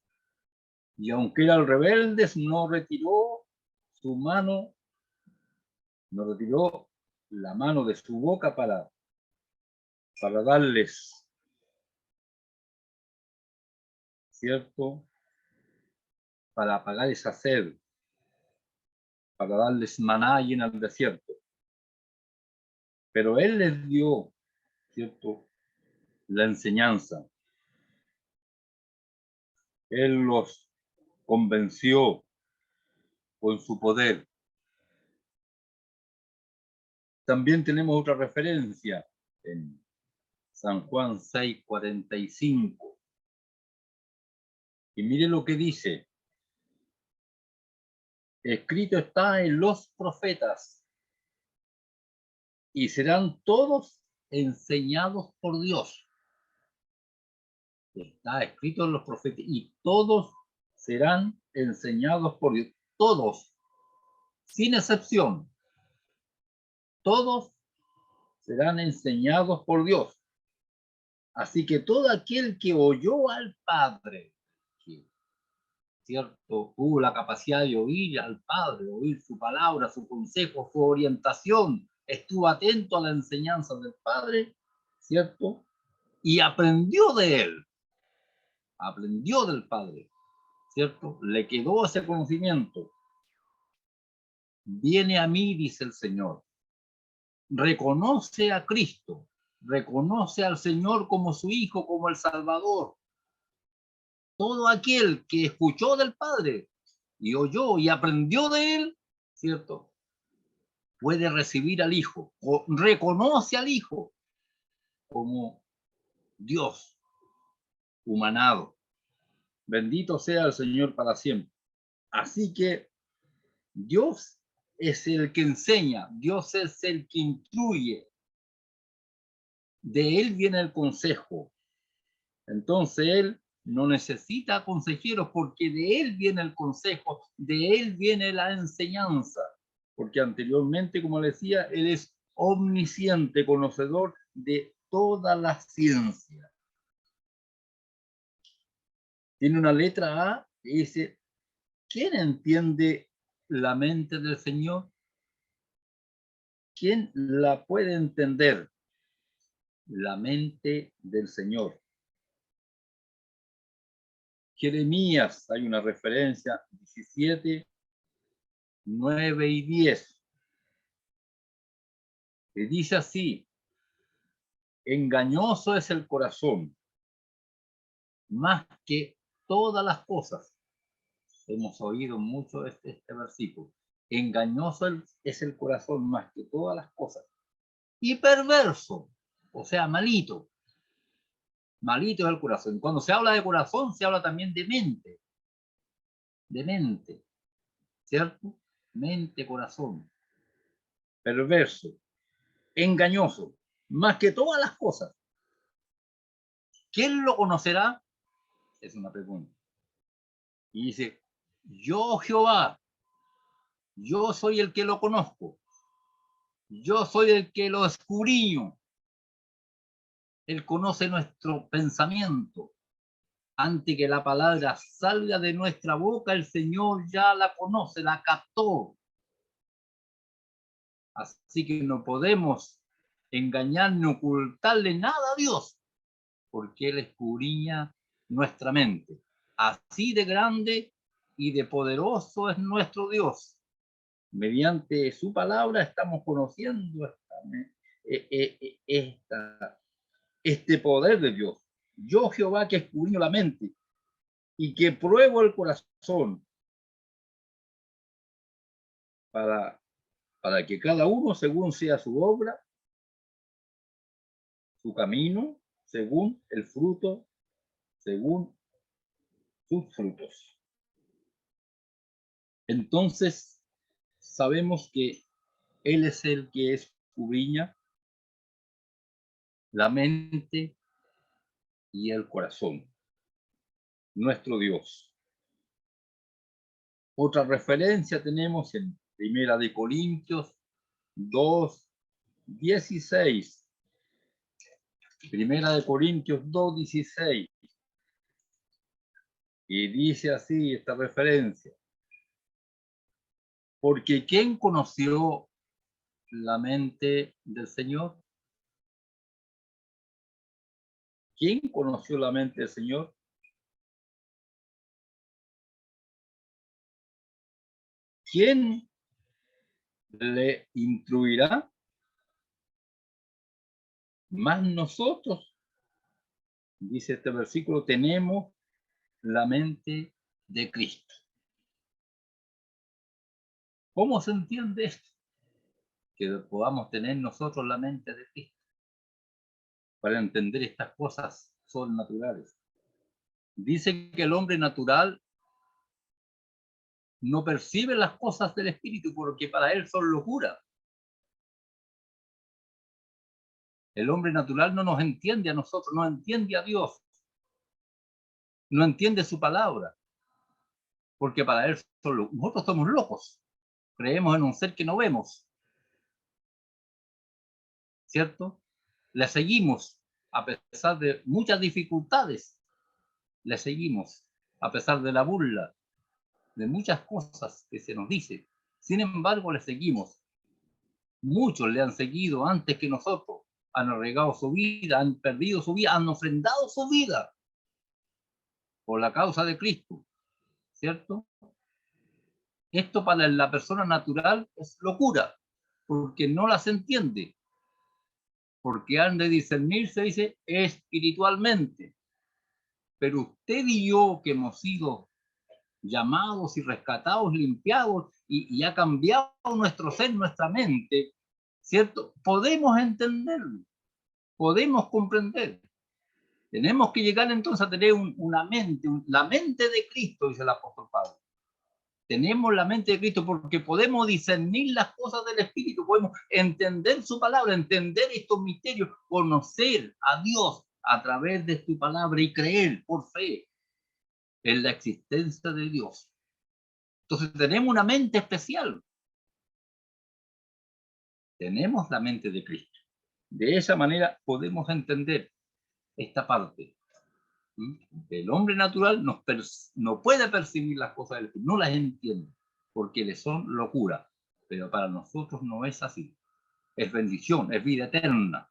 Y aunque eran rebeldes, no retiró su mano, no retiró la mano de su boca para darles, ¿cierto?, para apagar esa sed, para darles maná allí en el desierto. Pero Él les dio, ¿cierto?, la enseñanza. Él los convenció con su poder. También tenemos otra referencia en San Juan 6:45. Y mire lo que dice: escrito está en los profetas, y serán todos enseñados por Dios. Está escrito en los profetas, y todos serán enseñados por Dios. Todos, sin excepción. Todos serán enseñados por Dios. Así que todo aquel que oyó al Padre, que, ¿cierto?, tuvo la capacidad de oír al Padre, oír su palabra, su consejo, su orientación, estuvo atento a la enseñanza del Padre, ¿cierto?, y aprendió de Él, aprendió del Padre, ¿cierto?, le quedó ese conocimiento. Viene a mí, dice el Señor, reconoce a Cristo, reconoce al Señor como su Hijo, como el Salvador. Todo aquel que escuchó del Padre y oyó y aprendió de Él, ¿cierto?, puede recibir al Hijo, o reconoce al Hijo como Dios humanado. Bendito sea el Señor para siempre. Así que Dios es el que enseña, Dios es el que instruye. De Él viene el consejo. Entonces Él no necesita consejeros porque de Él viene el consejo, de Él viene la enseñanza. Porque anteriormente, como le decía, Él es omnisciente, conocedor de toda la ciencia. Tiene una letra A que dice, ¿quién entiende la mente del Señor? ¿Quién la puede entender? La mente del Señor. Jeremías, hay una referencia, 17, 9 y 10. Que dice así, engañoso es el corazón, más que todas las cosas. Hemos oído mucho este versículo. Engañoso es el corazón más que todas las cosas. Y perverso, o sea, malito. Malito es el corazón. Cuando se habla de corazón, se habla también de mente. De mente. ¿Cierto? Mente, corazón. Perverso. Engañoso. Más que todas las cosas. ¿Quién lo conocerá? Es una pregunta. Y dice, yo Jehová, yo soy el que lo conozco. Yo soy el que lo escudriño. Él conoce nuestro pensamiento. Antes que la palabra salga de nuestra boca, el Señor ya la conoce, la captó. Así que no podemos engañar ni ocultarle nada a Dios, porque Él escudriña nuestra mente. Así de grande y de poderoso es nuestro Dios. Mediante su palabra estamos conociendo este poder de Dios. Yo, Jehová, que escudriño la mente y que pruebo el corazón para que cada uno, según sea su obra, su camino, según el fruto, según sus frutos. Entonces, sabemos que Él es el que escudriña la mente y el corazón, nuestro Dios. Otra referencia tenemos en Primera de Corintios 2:16. Primera de Corintios 2:16. Y dice así esta referencia. Porque ¿quién conoció la mente del Señor? ¿Quién conoció la mente del Señor? ¿Quién le instruirá? Más nosotros, dice este versículo, tenemos la mente de Cristo. ¿Cómo se entiende esto? Que podamos tener nosotros la mente de Cristo para entender estas cosas sobrenaturales. Dice que el hombre natural no percibe las cosas del Espíritu porque para él son locura. El hombre natural no nos entiende a nosotros, no entiende a Dios, no entiende su palabra, porque para él nosotros somos locos, creemos en un ser que no vemos, ¿cierto? Le seguimos a pesar de muchas dificultades, le seguimos a pesar de la burla, de muchas cosas que se nos dice. Sin embargo, le seguimos. Muchos le han seguido antes que nosotros. Han arriesgado su vida, han perdido su vida, han ofrendado su vida por la causa de Cristo, ¿cierto? Esto para la persona natural es locura, porque no las entiende, porque han de discernirse, dice, espiritualmente. Pero usted y yo, que hemos sido llamados y rescatados, limpiados, y ha cambiado nuestro ser, nuestra mente, ¿cierto? Podemos entenderlo, podemos comprender. Tenemos que llegar entonces a tener una mente, la mente de Cristo, dice el apóstol Pablo. Tenemos la mente de Cristo porque podemos discernir las cosas del Espíritu, podemos entender su palabra, entender estos misterios, conocer a Dios a través de su palabra y creer por fe en la existencia de Dios. Entonces tenemos una mente especial. Tenemos la mente de Cristo. De esa manera podemos entender esta parte. El hombre natural no puede percibir las cosas del Espíritu, no las entiende, porque le son locura. Pero para nosotros no es así. Es bendición, es vida eterna,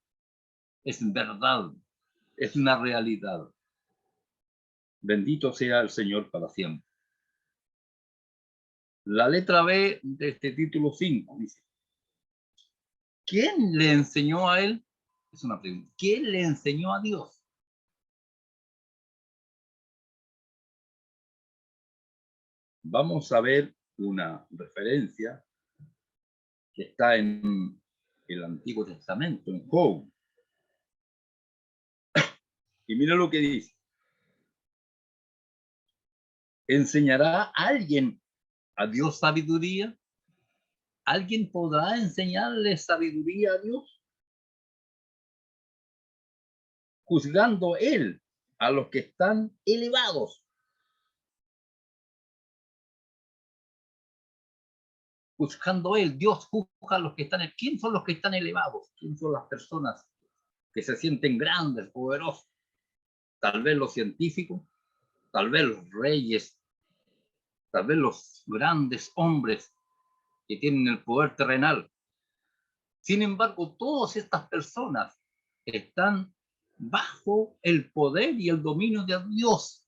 es verdad, es una realidad. Bendito sea el Señor para siempre. La letra B de este título 5 dice: ¿quién le enseñó a él? Es una pregunta. ¿Quién le enseñó a Dios? Vamos a ver una referencia que está en el Antiguo Testamento, en Job. Y mira lo que dice. ¿Enseñará alguien a Dios sabiduría? ¿Alguien podrá enseñarle sabiduría a Dios? Juzgando él a los que están elevados. Juzgando él, Dios juzga a los que están. ¿Quién son los que están elevados? ¿Quién son las personas que se sienten grandes, poderosos? Tal vez los científicos, tal vez los reyes, tal vez los grandes hombres que tienen el poder terrenal. Sin embargo, todas estas personas están bajo el poder y el dominio de Dios.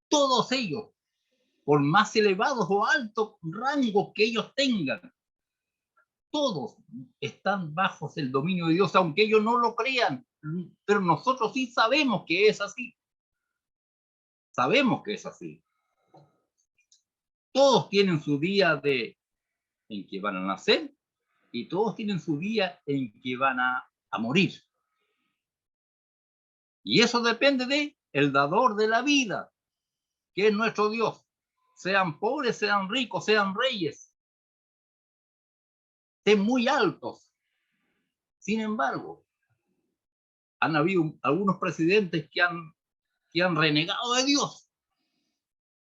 Todos ellos, por más elevados o altos rangos que ellos tengan, todos están bajo el dominio de Dios, aunque ellos no lo crean. Pero nosotros sí sabemos que es así. Sabemos que es así. Todos tienen su día en que van a nacer y todos tienen su día en que van a morir. Y eso depende de el dador de la vida, que es nuestro Dios. Sean pobres, sean ricos, sean reyes, sean muy altos. Sin embargo, han habido algunos presidentes que han renegado de Dios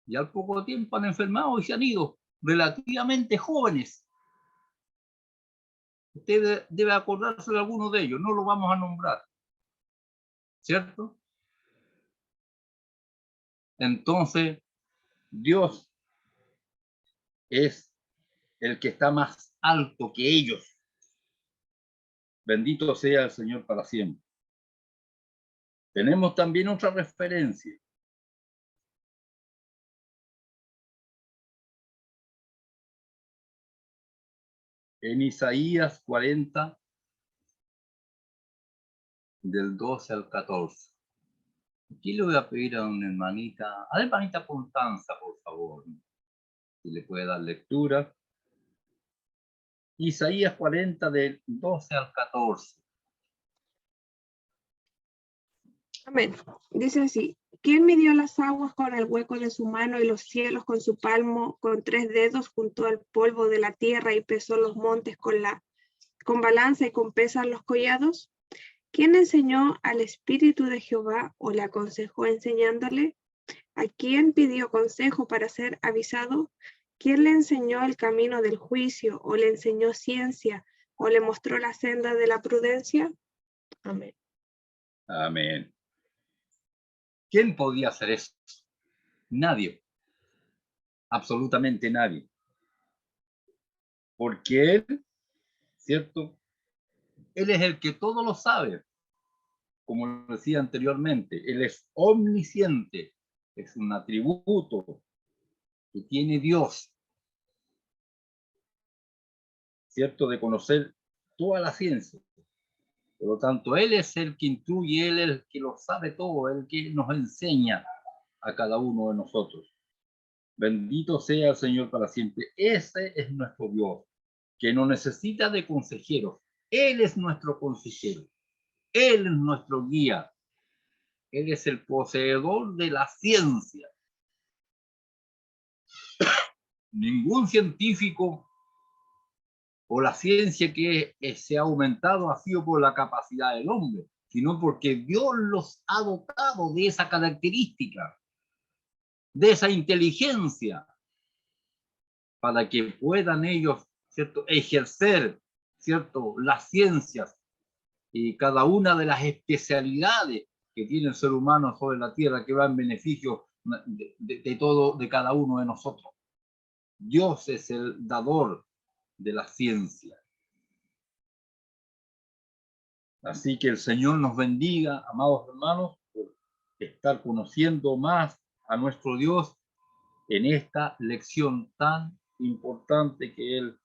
y al poco tiempo han enfermado y se han ido, relativamente jóvenes. Usted debe acordarse de alguno de ellos, no lo vamos a nombrar, ¿cierto? Entonces, Dios es el que está más alto que ellos. Bendito sea el Señor para siempre. Tenemos también otra referencia. En Isaías 40, del 12 al 14. Aquí le voy a pedir a una hermanita, a la hermanita Constanza, por favor, si le puede dar lectura. Isaías 40, del 12 al 14. Amén. Dice así: ¿quién midió las aguas con el hueco de su mano y los cielos con su palmo? Con 3 dedos juntó el polvo de la tierra y pesó los montes con balanza y con pesas los collados. ¿Quién enseñó al Espíritu de Jehová o le aconsejó enseñándole? ¿A quién pidió consejo para ser avisado? ¿Quién le enseñó el camino del juicio o le enseñó ciencia o le mostró la senda de la prudencia? Amén. Amén. ¿Quién podía hacer eso? Nadie. Absolutamente nadie. Porque Él, ¿cierto? Él es el que todo lo sabe. Como decía anteriormente, Él es omnisciente. Es un atributo que tiene Dios, ¿cierto? De conocer toda la ciencia. Por lo tanto, Él es el que instruye, Él es el que lo sabe todo, el que nos enseña a cada uno de nosotros. Bendito sea el Señor para siempre. Ese es nuestro Dios, que no necesita de consejeros. Él es nuestro consejero. Él es nuestro guía. Él es el poseedor de la ciencia. Ningún científico o la ciencia que se ha aumentado ha sido por la capacidad del hombre, sino porque Dios los ha dotado de esa característica, de esa inteligencia, para que puedan ellos, ¿cierto?, ejercer, ¿cierto?, las ciencias y cada una de las especialidades que tiene el ser humano sobre la tierra, que va en beneficio de todo, de cada uno de nosotros. Dios es el dador de la ciencia. Así que el Señor nos bendiga, amados hermanos, por estar conociendo más a nuestro Dios en esta lección tan importante que Él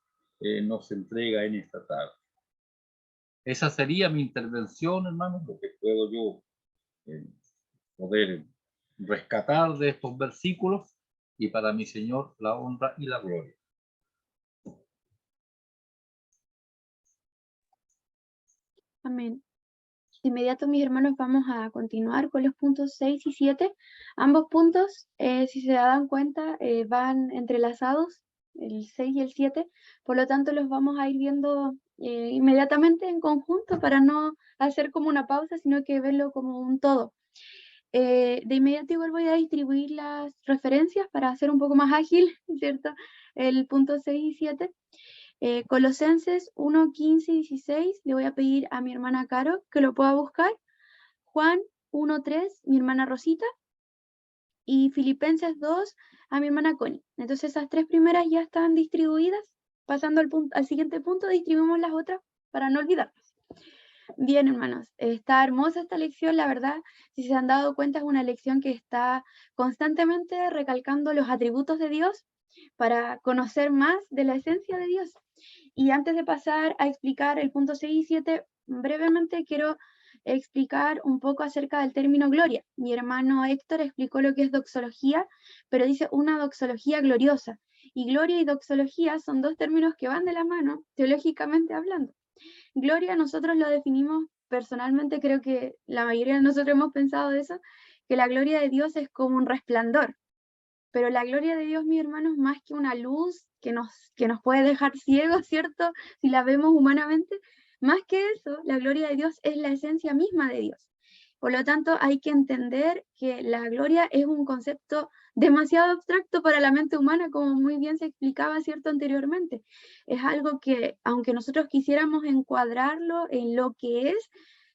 nos entrega en esta tarde. Esa sería mi intervención, hermanos, lo que puedo yo poder rescatar de estos versículos, y para mi Señor la honra y la gloria. Amén. De inmediato, mis hermanos, vamos a continuar con los puntos 6 y 7. Ambos puntos, si se dan cuenta, van entrelazados, el 6 y el 7. Por lo tanto, los vamos a ir viendo inmediatamente en conjunto para no hacer como una pausa, sino que verlo como un todo. De inmediato igual voy a distribuir las referencias para hacer un poco más ágil, ¿cierto? El punto 6 y 7. Colosenses 1, 15 y 16, le voy a pedir a mi hermana Caro que lo pueda buscar. Juan 1, 3, mi hermana Rosita. Y Filipenses 2, a mi hermana Connie. Entonces esas tres primeras ya están distribuidas. Pasando al siguiente punto, distribuimos las otras para no olvidarlas. Bien, hermanos, está hermosa esta lección, la verdad. Si se han dado cuenta, es una lección que está constantemente recalcando los atributos de Dios para conocer más de la esencia de Dios. Y antes de pasar a explicar el punto 6 y 7, brevemente quiero explicar un poco acerca del término gloria. Mi hermano Héctor explicó lo que es doxología, pero dice una doxología gloriosa. Y gloria y doxología son dos términos que van de la mano, teológicamente hablando. Gloria nosotros lo definimos personalmente, creo que la mayoría de nosotros hemos pensado de eso, que la gloria de Dios es como un resplandor. Pero la gloria de Dios, mis hermanos, más que una luz que nos puede dejar ciegos, ¿cierto? Si la vemos humanamente, más que eso, la gloria de Dios es la esencia misma de Dios. Por lo tanto, hay que entender que la gloria es un concepto demasiado abstracto para la mente humana, como muy bien se explicaba, ¿cierto?, anteriormente. Es algo que, aunque nosotros quisiéramos encuadrarlo en lo que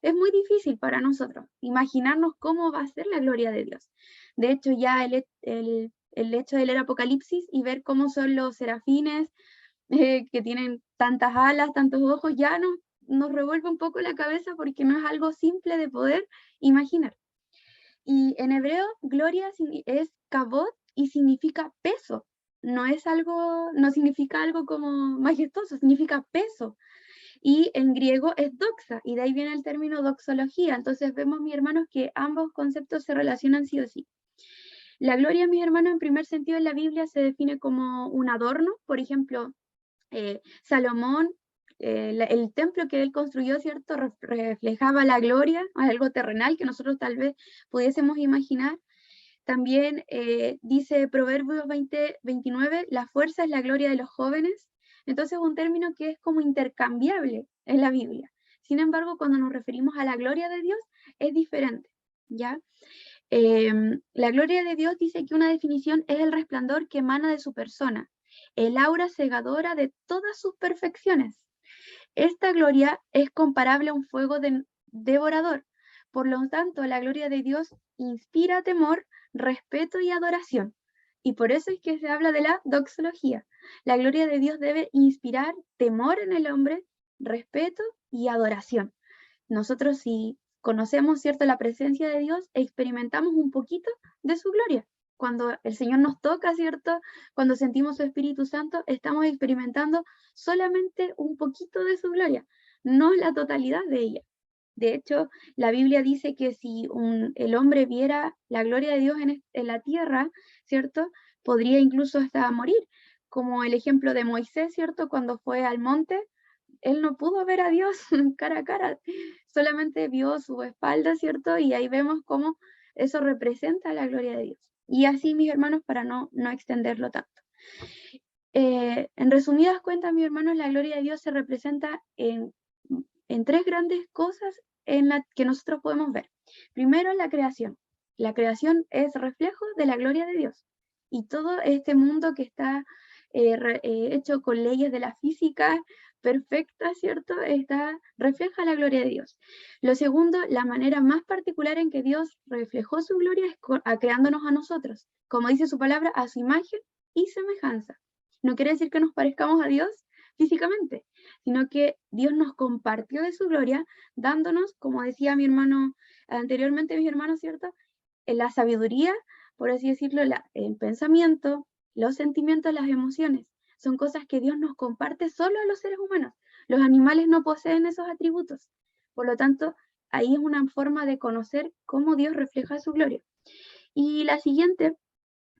es muy difícil para nosotros imaginarnos cómo va a ser la gloria de Dios. De hecho, ya el hecho de leer Apocalipsis y ver cómo son los serafines, que tienen tantas alas, tantos ojos, ya nos revuelve un poco la cabeza porque no es algo simple de poder imaginar. Y en hebreo, gloria es kabod y significa peso. No significa algo como majestuoso, significa peso. Y en griego es doxa, y de ahí viene el término doxología. Entonces vemos, mis hermanos, que ambos conceptos se relacionan sí o sí. La gloria, mis hermanos, en primer sentido en la Biblia se define como un adorno. Por ejemplo, Salomón, el templo que él construyó, ¿cierto?, reflejaba la gloria, algo terrenal que nosotros tal vez pudiésemos imaginar. También dice Proverbios 20:29, la fuerza es la gloria de los jóvenes. Entonces es un término que es como intercambiable en la Biblia. Sin embargo, cuando nos referimos a la gloria de Dios, es diferente, ¿ya? La gloria de Dios dice que una definición es el resplandor que emana de su persona, el aura cegadora de todas sus perfecciones. Esta gloria es comparable a un fuego devorador. Por lo tanto, la gloria de Dios inspira temor, respeto y adoración. Y por eso es que se habla de la doxología. La gloria de Dios debe inspirar temor en el hombre, respeto y adoración. Nosotros, si conocemos, ¿cierto?, la presencia de Dios, experimentamos un poquito de su gloria. Cuando el Señor nos toca, ¿cierto?, cuando sentimos su Espíritu Santo, estamos experimentando solamente un poquito de su gloria, no la totalidad de ella. De hecho, la Biblia dice que si el hombre viera la gloria de Dios en la tierra, ¿cierto? Podría incluso hasta morir, como el ejemplo de Moisés, ¿cierto? Cuando fue al monte, él no pudo ver a Dios cara a cara, solamente vio su espalda, ¿cierto? Y ahí vemos cómo eso representa la gloria de Dios. Y así, mis hermanos, para no extenderlo tanto. En resumidas cuentas, mis hermanos, la gloria de Dios se representa en tres grandes cosas que nosotros podemos ver. Primero, la creación. La creación es reflejo de la gloria de Dios. Y todo este mundo que está hecho con leyes de la física perfecta, ¿cierto? Refleja la gloria de Dios. Lo segundo, la manera más particular en que Dios reflejó su gloria es creándonos a nosotros. Como dice su palabra, a su imagen y semejanza. No quiere decir que nos parezcamos a Dios físicamente, sino que Dios nos compartió de su gloria, dándonos, como decía mi hermano anteriormente, mis hermanos, ¿cierto? La sabiduría, por así decirlo, el pensamiento, los sentimientos, las emociones. Son cosas que Dios nos comparte solo a los seres humanos. Los animales no poseen esos atributos. Por lo tanto, ahí es una forma de conocer cómo Dios refleja su gloria. Y la siguiente,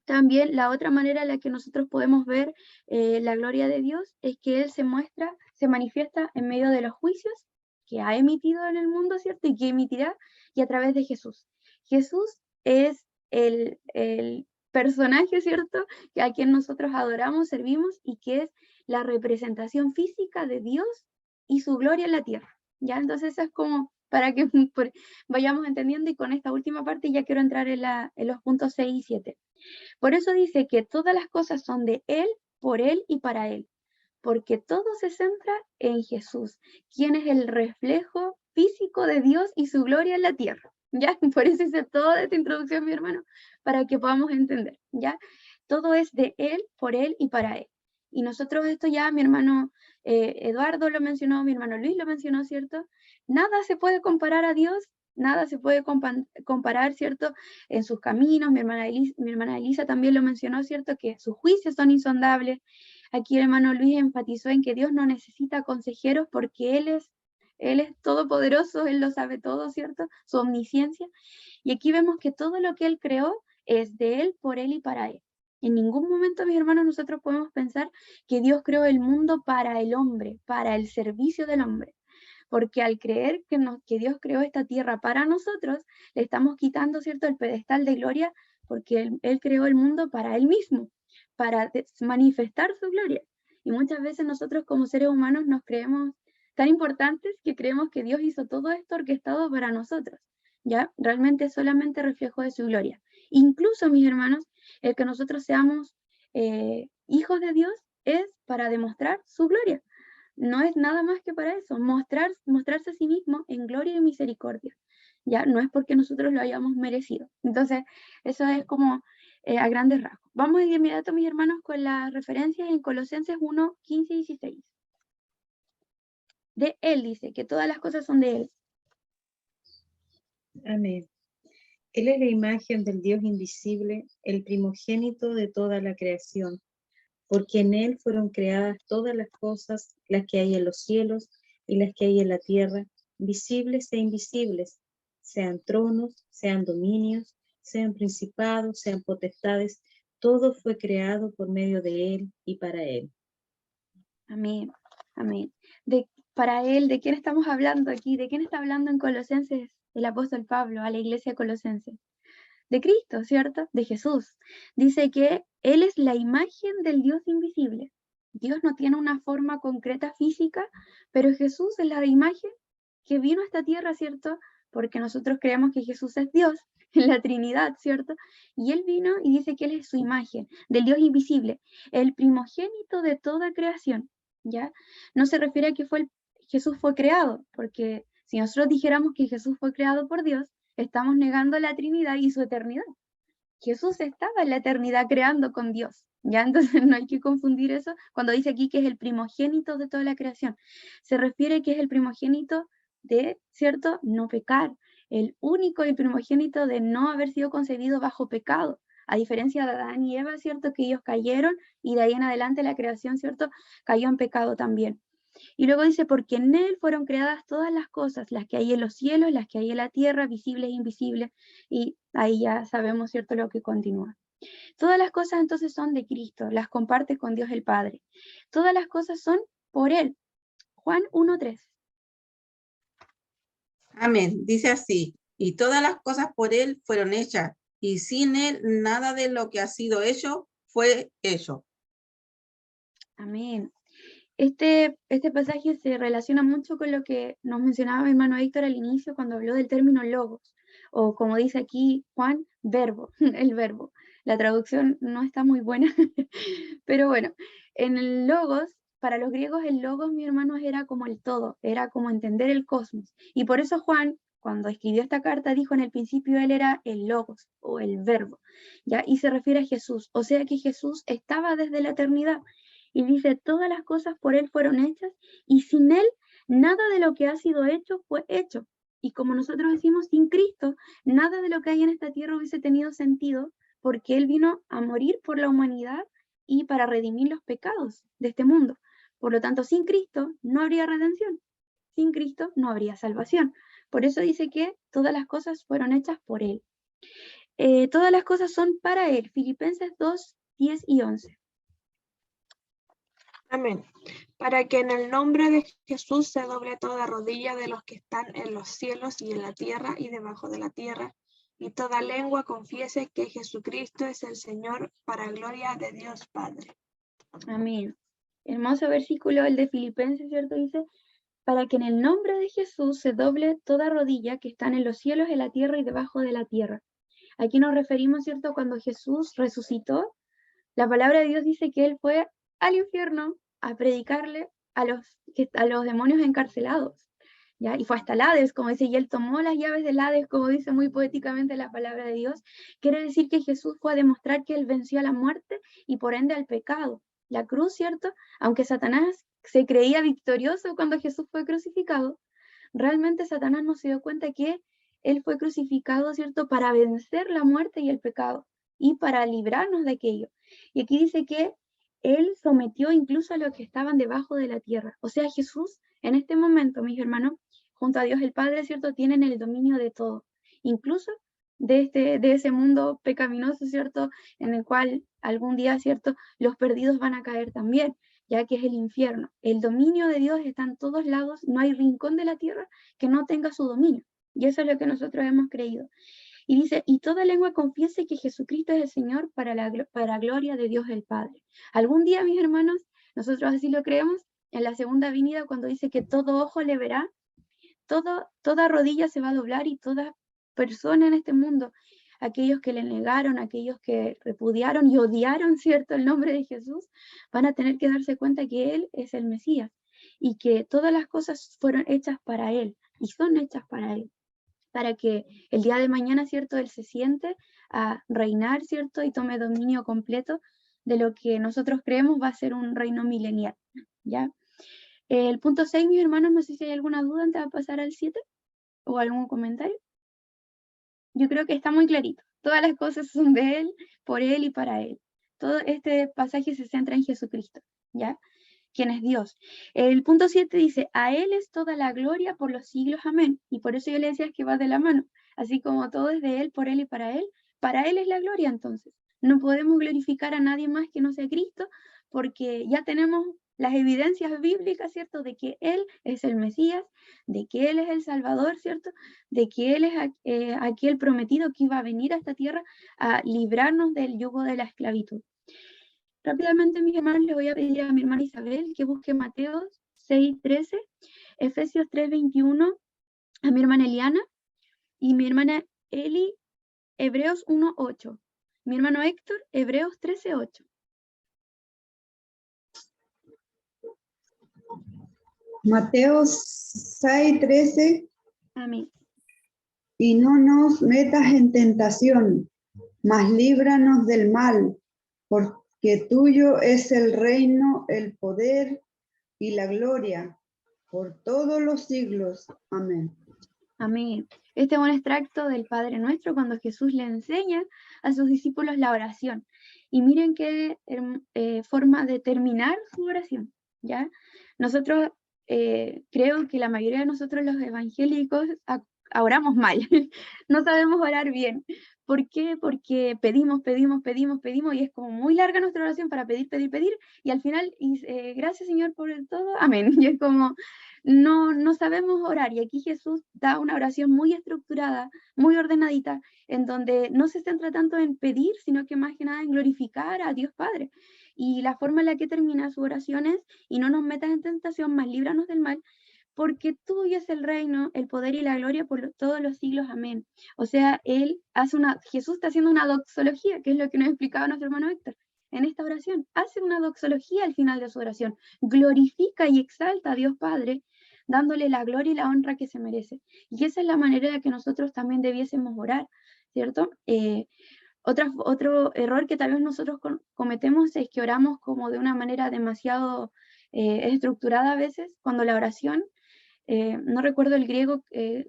también la otra manera en la que nosotros podemos ver la gloria de Dios es que Él se manifiesta en medio de los juicios que ha emitido en el mundo, ¿cierto? Y que emitirá, y a través de Jesús. Jesús es el personaje, ¿cierto? A quien nosotros adoramos, servimos, y que es la representación física de Dios y su gloria en la tierra. ¿Ya? Entonces eso es como para que vayamos entendiendo, y con esta última parte ya quiero entrar en los puntos 6 y 7. Por eso dice que todas las cosas son de Él, por Él y para Él, porque todo se centra en Jesús, quien es el reflejo físico de Dios y su gloria en la tierra. ¿Ya? Por eso hice toda esta introducción, mi hermano, para que podamos entender. ¿Ya? Todo es de Él, por Él y para Él. Y nosotros esto ya, mi hermano Eduardo lo mencionó, mi hermano Luis lo mencionó, ¿cierto? Nada se puede comparar a Dios, nada se puede comparar, ¿cierto? En sus caminos, mi hermana Elisa también lo mencionó, ¿cierto? Que sus juicios son insondables. Aquí el hermano Luis enfatizó en que Dios no necesita consejeros porque Él es todopoderoso, Él lo sabe todo, ¿cierto? Su omnisciencia. Y aquí vemos que todo lo que Él creó es de Él, por Él y para Él. En ningún momento, mis hermanos, nosotros podemos pensar que Dios creó el mundo para el hombre, para el servicio del hombre. Porque al creer que Dios creó esta tierra para nosotros, le estamos quitando, ¿cierto?, el pedestal de gloria, porque él creó el mundo para Él mismo, para manifestar su gloria. Y muchas veces nosotros como seres humanos nos creemos tan importantes que creemos que Dios hizo todo esto orquestado para nosotros. ¿Ya? Realmente es solamente reflejo de su gloria. Incluso, mis hermanos, el que nosotros seamos hijos de Dios es para demostrar su gloria. No es nada más que para eso, mostrarse a sí mismo en gloria y misericordia. Ya no es porque nosotros lo hayamos merecido. Entonces, eso es como a grandes rasgos. Vamos de inmediato, mis hermanos, con las referencias en Colosenses 1, 15 y 16. De Él dice que todas las cosas son de Él. Amén. Él es la imagen del Dios invisible, el primogénito de toda la creación, porque en Él fueron creadas todas las cosas, las que hay en los cielos y las que hay en la tierra, visibles e invisibles, sean tronos, sean dominios, sean principados, sean potestades, todo fue creado por medio de Él y para Él. Amén, amén. Para Él, ¿de quién estamos hablando aquí? ¿De quién está hablando en Colosenses el apóstol Pablo a la iglesia colosense? De Cristo, ¿cierto? De Jesús. Dice que Él es la imagen del Dios invisible. Dios no tiene una forma concreta física, pero Jesús es la imagen que vino a esta tierra, ¿cierto? Porque nosotros creemos que Jesús es Dios, en la Trinidad, ¿cierto? Y Él vino y dice que Él es su imagen, del Dios invisible, el primogénito de toda creación, ¿ya? No se refiere a que Jesús fue creado, porque si nosotros dijéramos que Jesús fue creado por Dios, estamos negando la Trinidad y su eternidad. Jesús estaba en la eternidad creando con Dios, ¿ya? Entonces no hay que confundir eso cuando dice aquí que es el primogénito de toda la creación. Se refiere que es el primogénito de, ¿cierto?, no pecar, el único y primogénito de no haber sido concebido bajo pecado, a diferencia de Adán y Eva, ¿cierto?, que ellos cayeron y de ahí en adelante la creación, ¿cierto?, cayó en pecado también. Y luego dice, porque en él fueron creadas todas las cosas, las que hay en los cielos, las que hay en la tierra, visibles e invisibles, y ahí ya sabemos, ¿cierto?, lo que continúa. Todas las cosas entonces son de Cristo, las comparte con Dios el Padre. Todas las cosas son por él. Juan 1:3. Amén. Dice así, y todas las cosas por él fueron hechas, y sin él nada de lo que ha sido hecho fue hecho. Amén. Este pasaje se relaciona mucho con lo que nos mencionaba mi hermano Héctor al inicio cuando habló del término logos, o como dice aquí Juan, verbo, el verbo. La traducción no está muy buena, pero bueno, en el logos, para los griegos el logos, mi hermano, era como el todo, era como entender el cosmos. Y por eso Juan, cuando escribió esta carta, dijo en el principio él era el logos, o el verbo, ¿ya? Y se refiere a Jesús, o sea que Jesús estaba desde la eternidad. Y dice, todas las cosas por él fueron hechas, y sin él nada de lo que ha sido hecho fue hecho. Y como nosotros decimos, sin Cristo, nada de lo que hay en esta tierra hubiese tenido sentido, porque él vino a morir por la humanidad y para redimir los pecados de este mundo. Por lo tanto, sin Cristo no habría redención. Sin Cristo no habría salvación. Por eso dice que todas las cosas fueron hechas por él. Todas las cosas son para él. Filipenses 2:10-11. Amén. Para que en el nombre de Jesús se doble toda rodilla de los que están en los cielos y en la tierra y debajo de la tierra, y toda lengua confiese que Jesucristo es el Señor, para gloria de Dios Padre. Amén. Hermoso versículo el de Filipenses, ¿cierto? Dice, para que en el nombre de Jesús se doble toda rodilla que están en los cielos, en la tierra y debajo de la tierra. Aquí nos referimos, ¿cierto? Cuando Jesús resucitó, la palabra de Dios dice que él fue al infierno a predicarle a los demonios encarcelados, ¿ya? Y fue hasta el Hades, como dice, y él tomó las llaves del Hades, como dice muy poéticamente la palabra de Dios. Quiere decir que Jesús fue a demostrar que él venció a la muerte y por ende al pecado. La cruz, ¿cierto? Aunque Satanás se creía victorioso cuando Jesús fue crucificado, realmente Satanás no se dio cuenta que él fue crucificado, ¿cierto? Para vencer la muerte y el pecado y para librarnos de aquello. Y aquí dice que él sometió incluso a los que estaban debajo de la tierra. O sea, Jesús, en este momento, mis hermanos, junto a Dios el Padre, ¿cierto? Tienen el dominio de todo, incluso de ese mundo pecaminoso, ¿cierto? En el cual algún día, ¿cierto? Los perdidos van a caer también, ya que es el infierno. El dominio de Dios está en todos lados, no hay rincón de la tierra que no tenga su dominio. Y eso es lo que nosotros hemos creído. Y dice, y toda lengua confiese que Jesucristo es el Señor para gloria de Dios el Padre. Algún día, mis hermanos, nosotros así lo creemos, en la segunda venida, cuando dice que todo ojo le verá, toda rodilla se va a doblar y toda persona en este mundo, aquellos que le negaron, aquellos que repudiaron y odiaron, ¿cierto?, el nombre de Jesús, van a tener que darse cuenta que Él es el Mesías y que todas las cosas fueron hechas para Él y son hechas para Él, para que el día de mañana, ¿cierto?, Él se siente a reinar, ¿cierto?, y tome dominio completo de lo que nosotros creemos va a ser un reino milenial, ¿ya? El punto 6, mis hermanos, no sé si hay alguna duda antes de pasar al 7 o algún comentario. Yo creo que está muy clarito. Todas las cosas son de Él, por Él y para Él. Todo este pasaje se centra en Jesucristo, ¿ya? Quien es Dios. El punto 7 dice, a Él es toda la gloria por los siglos, amén. Y por eso yo le decía que va de la mano. Así como todo es de Él, por Él y para Él es la gloria entonces. No podemos glorificar a nadie más que no sea Cristo, porque ya tenemos las evidencias bíblicas, ¿cierto? De que Él es el Mesías, de que Él es el Salvador, ¿cierto? De que Él es aquel prometido que iba a venir a esta tierra a librarnos del yugo de la esclavitud. Rápidamente, mis hermanos, le voy a pedir a mi hermana Isabel que busque Mateo 6:13, Efesios 3:21, a mi hermana Eliana y mi hermana Eli, Hebreos 1:8. Mi hermano Héctor, Hebreos 13:8. Mateo 6:13. Amén. Y no nos metas en tentación, mas líbranos del mal, porque tuyo es el reino, el poder y la gloria por todos los siglos. Amén. Amén. Este es un extracto del Padre Nuestro cuando Jesús le enseña a sus discípulos la oración. Y miren qué forma de terminar su oración, ¿ya? Nosotros creo que la mayoría de nosotros los evangélicos oramos mal, no sabemos orar bien. ¿Por qué? Porque pedimos y es como muy larga nuestra oración para pedir, y al final, gracias Señor por el todo, amén. Y es como, no sabemos orar, y aquí Jesús da una oración muy estructurada, muy ordenadita, en donde no se centra tanto en pedir, sino que más que nada en glorificar a Dios Padre. Y la forma en la que termina su oración es: y no nos metas en tentación, mas líbranos del mal, porque tuyo es el reino, el poder y la gloria por todos los siglos, amén. O sea, Jesús está haciendo una doxología, que es lo que nos explicaba nuestro hermano Héctor en esta oración. Hace una doxología al final de su oración, glorifica y exalta a Dios Padre, dándole la gloria y la honra que se merece. Y esa es la manera de que nosotros también debiésemos orar, ¿cierto? Otro error que tal vez nosotros cometemos es que oramos como de una manera demasiado estructurada a veces, cuando la oración, no recuerdo el griego,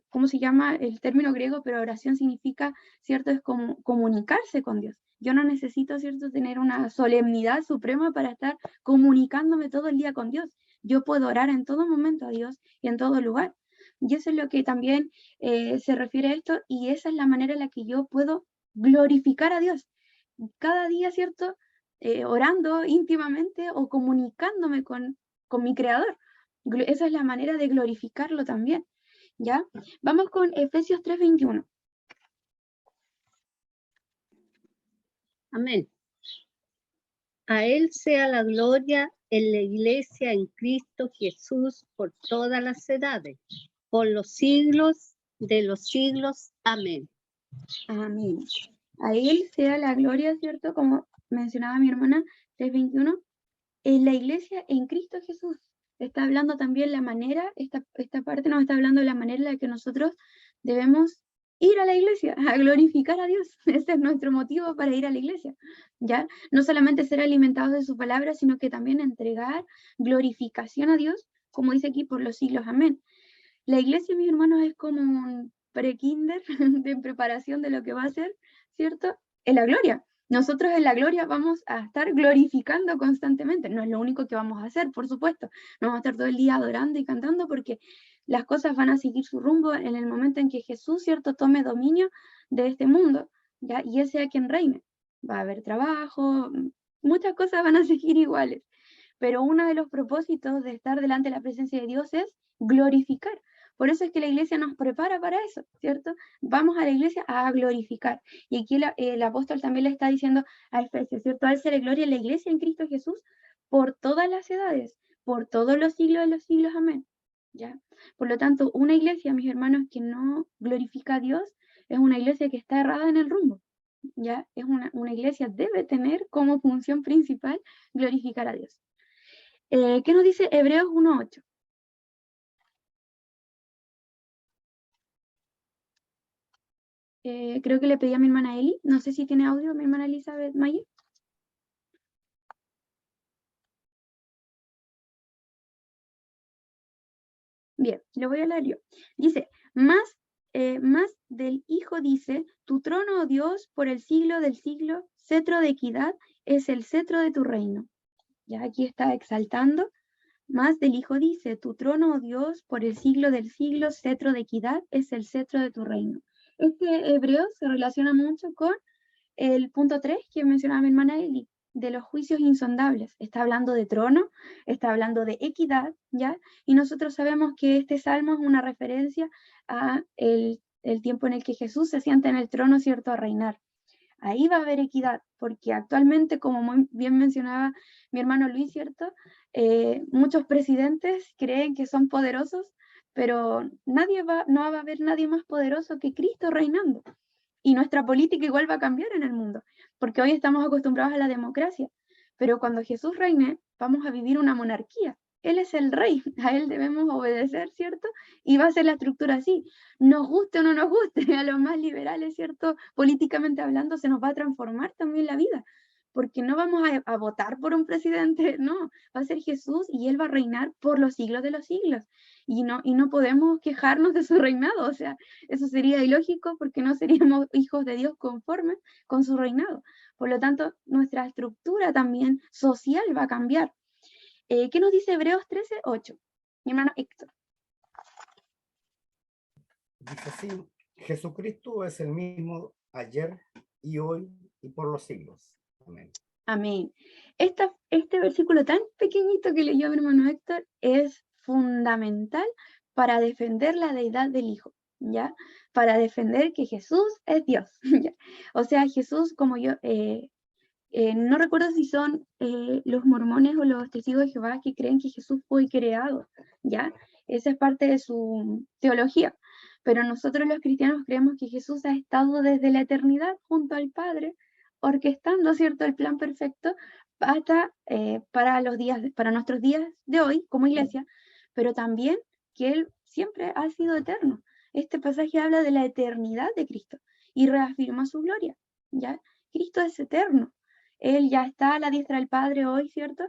cómo se llama el término griego, pero oración significa, ¿cierto? Es como comunicarse con Dios. Yo no necesito, ¿cierto?, tener una solemnidad suprema para estar comunicándome todo el día con Dios. Yo puedo orar en todo momento a Dios y en todo lugar. Y eso es lo que también se refiere a esto, y esa es la manera en la que yo puedo glorificar a Dios. Cada día, ¿cierto?, orando íntimamente o comunicándome con mi Creador. Esa es la manera de glorificarlo también, ¿ya? Vamos con Efesios 3:21. Amén. A Él sea la gloria en la iglesia en Cristo Jesús por todas las edades, por los siglos de los siglos. Amén. Amén. A Él sea la gloria, ¿cierto? Como mencionaba mi hermana, 3:21, en la iglesia en Cristo Jesús. Está hablando también la manera, esta parte nos está hablando de la manera en la que nosotros debemos ir a la iglesia, a glorificar a Dios. Ese es nuestro motivo para ir a la iglesia, ¿ya? No solamente ser alimentados de su palabra, sino que también entregar glorificación a Dios, como dice aquí, por los siglos. Amén. La iglesia, mis hermanos, es como un pre-kinder de preparación de lo que va a ser, ¿cierto?, en la gloria. Nosotros en la gloria vamos a estar glorificando constantemente. No es lo único que vamos a hacer, por supuesto. No vamos a estar todo el día adorando y cantando, porque las cosas van a seguir su rumbo en el momento en que Jesús, ¿cierto?, tome dominio de este mundo, ¿ya? Y Él sea quien reine. Va a haber trabajo, muchas cosas van a seguir iguales. Pero uno de los propósitos de estar delante de la presencia de Dios es glorificar. Por eso es que la iglesia nos prepara para eso, ¿cierto? Vamos a la iglesia a glorificar. Y aquí el apóstol también le está diciendo a Efesios, ¿cierto? Al ser gloria en la iglesia en Cristo Jesús por todas las edades, por todos los siglos de los siglos. Amén. ¿Ya? Por lo tanto, una iglesia, mis hermanos, que no glorifica a Dios, es una iglesia que está errada en el rumbo. ¿Ya? Es una iglesia debe tener como función principal glorificar a Dios. ¿Qué nos dice Hebreos 1:8? Creo que le pedí a mi hermana Eli, no sé si tiene audio, mi hermana Elizabeth Mayer. Bien, lo voy a leer yo. Dice, más del Hijo dice, tu trono, oh Dios, por el siglo del siglo, cetro de equidad es el cetro de tu reino. Ya aquí está exaltando. Más del Hijo dice, tu trono, oh Dios, por el siglo del siglo, cetro de equidad es el cetro de tu reino. Este hebreo se relaciona mucho con el punto 3 que mencionaba mi hermana Eli, de los juicios insondables. Está hablando de trono, está hablando de equidad, ¿ya? Y nosotros sabemos que este salmo es una referencia a el tiempo en el que Jesús se sienta en el trono, ¿cierto?, a reinar. Ahí va a haber equidad, porque actualmente, como muy bien mencionaba mi hermano Luis, ¿cierto? Muchos presidentes creen que son poderosos, pero no va a haber nadie más poderoso que Cristo reinando. Y nuestra política igual va a cambiar en el mundo, porque hoy estamos acostumbrados a la democracia, pero cuando Jesús reine, vamos a vivir una monarquía. Él es el rey, a Él debemos obedecer, ¿cierto? Y va a ser la estructura así. Nos guste o no nos guste, a los más liberales, ¿cierto? Políticamente hablando, se nos va a transformar también la vida, porque no vamos a votar por un presidente, no, va a ser Jesús y Él va a reinar por los siglos de los siglos. Y no podemos quejarnos de su reinado, o sea, eso sería ilógico porque no seríamos hijos de Dios conformes con su reinado. Por lo tanto, nuestra estructura también social va a cambiar. ¿Qué nos dice Hebreos 13:8? Mi hermano Héctor. Dice así, Jesucristo es el mismo ayer y hoy y por los siglos. Amén. Amén. Este versículo tan pequeñito que leyó mi hermano Héctor es fundamental para defender la deidad del Hijo, ¿ya? Para defender que Jesús es Dios, ¿ya? O sea, Jesús, como yo, no recuerdo si son los mormones o los testigos de Jehová que creen que Jesús fue creado, ¿ya? Esa es parte de su teología. Pero nosotros los cristianos creemos que Jesús ha estado desde la eternidad junto al Padre, orquestando, ¿cierto?, el plan perfecto para nuestros días de hoy como iglesia, pero también que Él siempre ha sido eterno. Este pasaje habla de la eternidad de Cristo y reafirma su gloria, ¿ya? Cristo es eterno. Él ya está a la diestra del Padre hoy, ¿cierto?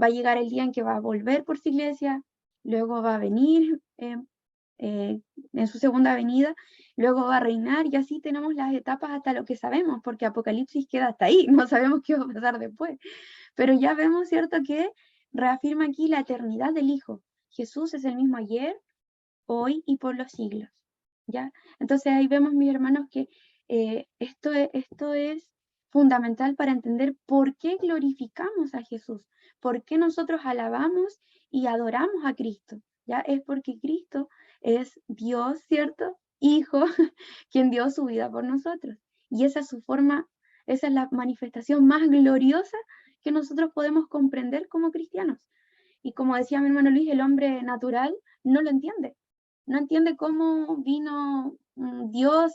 Va a llegar el día en que va a volver por su iglesia, luego va a venir en su segunda venida, luego va a reinar, y así tenemos las etapas hasta lo que sabemos, porque Apocalipsis queda hasta ahí, no sabemos qué va a pasar después. Pero ya vemos, ¿cierto?, que reafirma aquí la eternidad del Hijo. Jesús es el mismo ayer, hoy y por los siglos, ¿ya? Entonces ahí vemos, mis hermanos, que esto es fundamental para entender por qué glorificamos a Jesús, por qué nosotros alabamos y adoramos a Cristo, ¿ya? Es porque Cristo es Dios, ¿cierto? Hijo, quien dio su vida por nosotros. Y esa es su forma, esa es la manifestación más gloriosa que nosotros podemos comprender como cristianos. Y como decía mi hermano Luis, el hombre natural no lo entiende. No entiende cómo vino Dios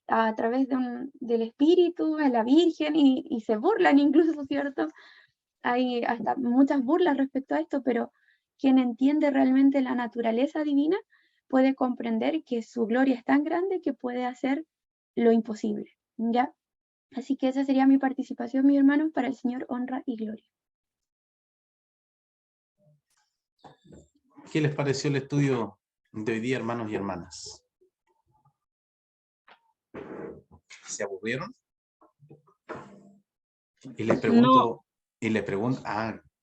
a través del Espíritu, a la Virgen, y se burlan incluso, ¿cierto? Hay hasta muchas burlas respecto a esto, pero quien entiende realmente la naturaleza divina puede comprender que su gloria es tan grande que puede hacer lo imposible, ¿ya? Así que esa sería mi participación, mis hermanos, para el Señor, honra y gloria. ¿Qué les pareció el estudio de hoy día, hermanos y hermanas? ¿Se aburrieron? Y les pregunto,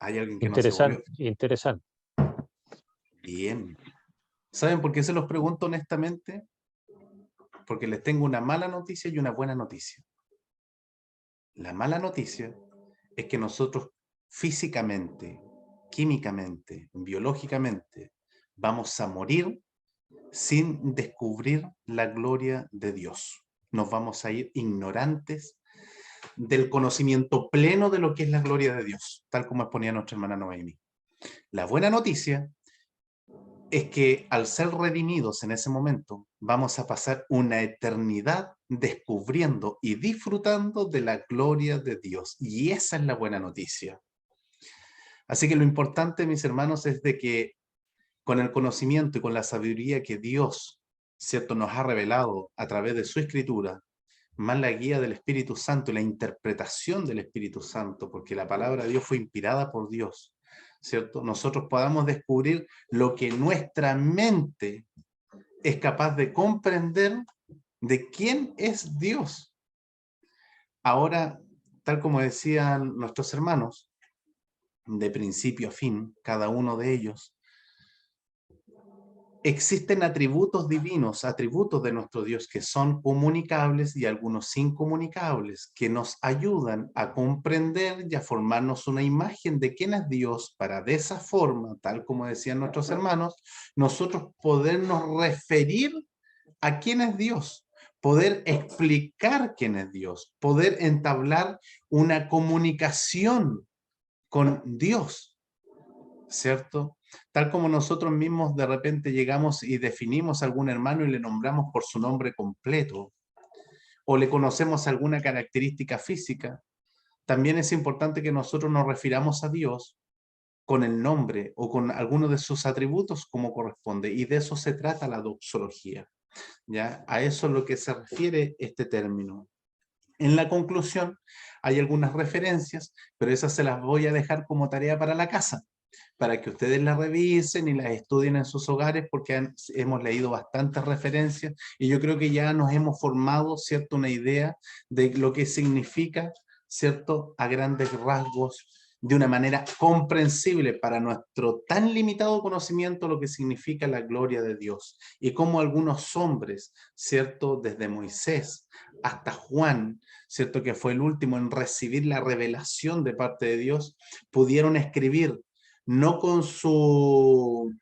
¿hay alguien que no se aburrió? Interesante. Bien. ¿Saben por qué se los pregunto honestamente? Porque les tengo una mala noticia y una buena noticia. La mala noticia es que nosotros físicamente, químicamente, biológicamente, vamos a morir sin descubrir la gloria de Dios. Nos vamos a ir ignorantes del conocimiento pleno de lo que es la gloria de Dios, tal como exponía nuestra hermana Noemi. La buena noticia es que al ser redimidos en ese momento, vamos a pasar una eternidad descubriendo y disfrutando de la gloria de Dios. Y esa es la buena noticia. Así que lo importante, mis hermanos, es de que con el conocimiento y con la sabiduría que Dios, ¿cierto?, nos ha revelado a través de su Escritura, más la guía del Espíritu Santo y la interpretación del Espíritu Santo, porque la palabra de Dios fue inspirada por Dios, ¿cierto? Nosotros podamos descubrir lo que nuestra mente es capaz de comprender de quién es Dios. Ahora, tal como decían nuestros hermanos, de principio a fin, cada uno de ellos, existen atributos divinos, atributos de nuestro Dios que son comunicables y algunos incomunicables, que nos ayudan a comprender y a formarnos una imagen de quién es Dios, para de esa forma, tal como decían nuestros hermanos, nosotros podernos referir a quién es Dios, poder explicar quién es Dios, poder entablar una comunicación con Dios, ¿cierto? Tal como nosotros mismos de repente llegamos y definimos a algún hermano y le nombramos por su nombre completo, o le conocemos alguna característica física, también es importante que nosotros nos refiramos a Dios con el nombre o con alguno de sus atributos como corresponde, y de eso se trata la doxología, ¿ya? A eso es lo que se refiere este término. En la conclusión hay algunas referencias, pero esas se las voy a dejar como tarea para la casa, para que ustedes las revisen y las estudien en sus hogares, porque hemos leído bastantes referencias y yo creo que ya nos hemos formado, ¿cierto?, una idea de lo que significa, ¿cierto?, a grandes rasgos, de una manera comprensible para nuestro tan limitado conocimiento lo que significa la gloria de Dios y cómo algunos hombres, ¿cierto? Desde Moisés hasta Juan, ¿cierto? Que fue el último en recibir la revelación de parte de Dios, pudieron escribir no con su,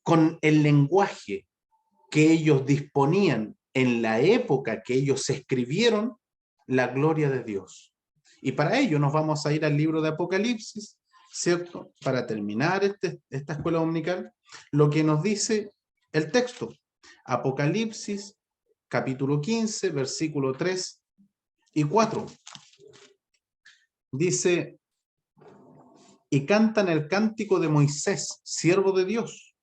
con el lenguaje que ellos disponían en la época que ellos escribieron la gloria de Dios. Y para ello nos vamos a ir al libro de Apocalipsis, ¿cierto? Para terminar esta escuela dominical, lo que nos dice el texto. Apocalipsis, capítulo 15, versículo 3 y 4. Dice, y cantan el cántico de Moisés, siervo de Dios,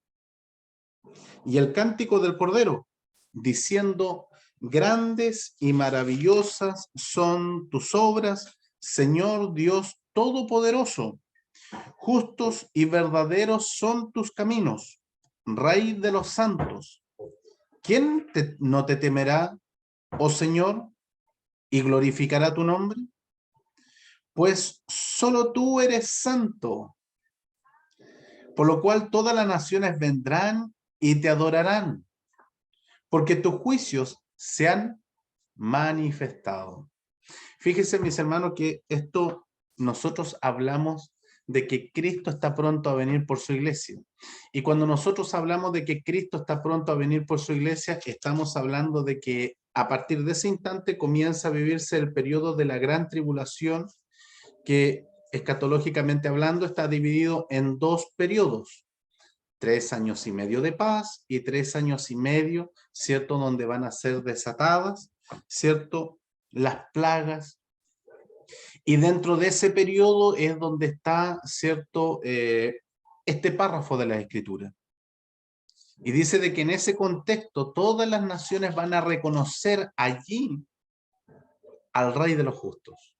y el cántico del Cordero, diciendo, grandes y maravillosas son tus obras, Señor Dios Todopoderoso. Justos y verdaderos son tus caminos, Rey de los santos. ¿Quién no te temerá, oh Señor, y glorificará tu nombre? Pues solo tú eres santo, por lo cual todas las naciones vendrán y te adorarán, porque tus juicios se han manifestado. Fíjense, mis hermanos, que esto nosotros hablamos de que Cristo está pronto a venir por su iglesia. Y cuando nosotros hablamos de que Cristo está pronto a venir por su iglesia, estamos hablando de que a partir de ese instante comienza a vivirse el periodo de la gran tribulación, que escatológicamente hablando está dividido en dos periodos. 3 años y medio de paz y 3 años y medio, ¿cierto? Donde van a ser desatadas, ¿cierto? Las plagas. Y dentro de ese periodo es donde está, ¿cierto? Este párrafo de la Escritura. Y dice de que en ese contexto todas las naciones van a reconocer allí al Rey de los justos,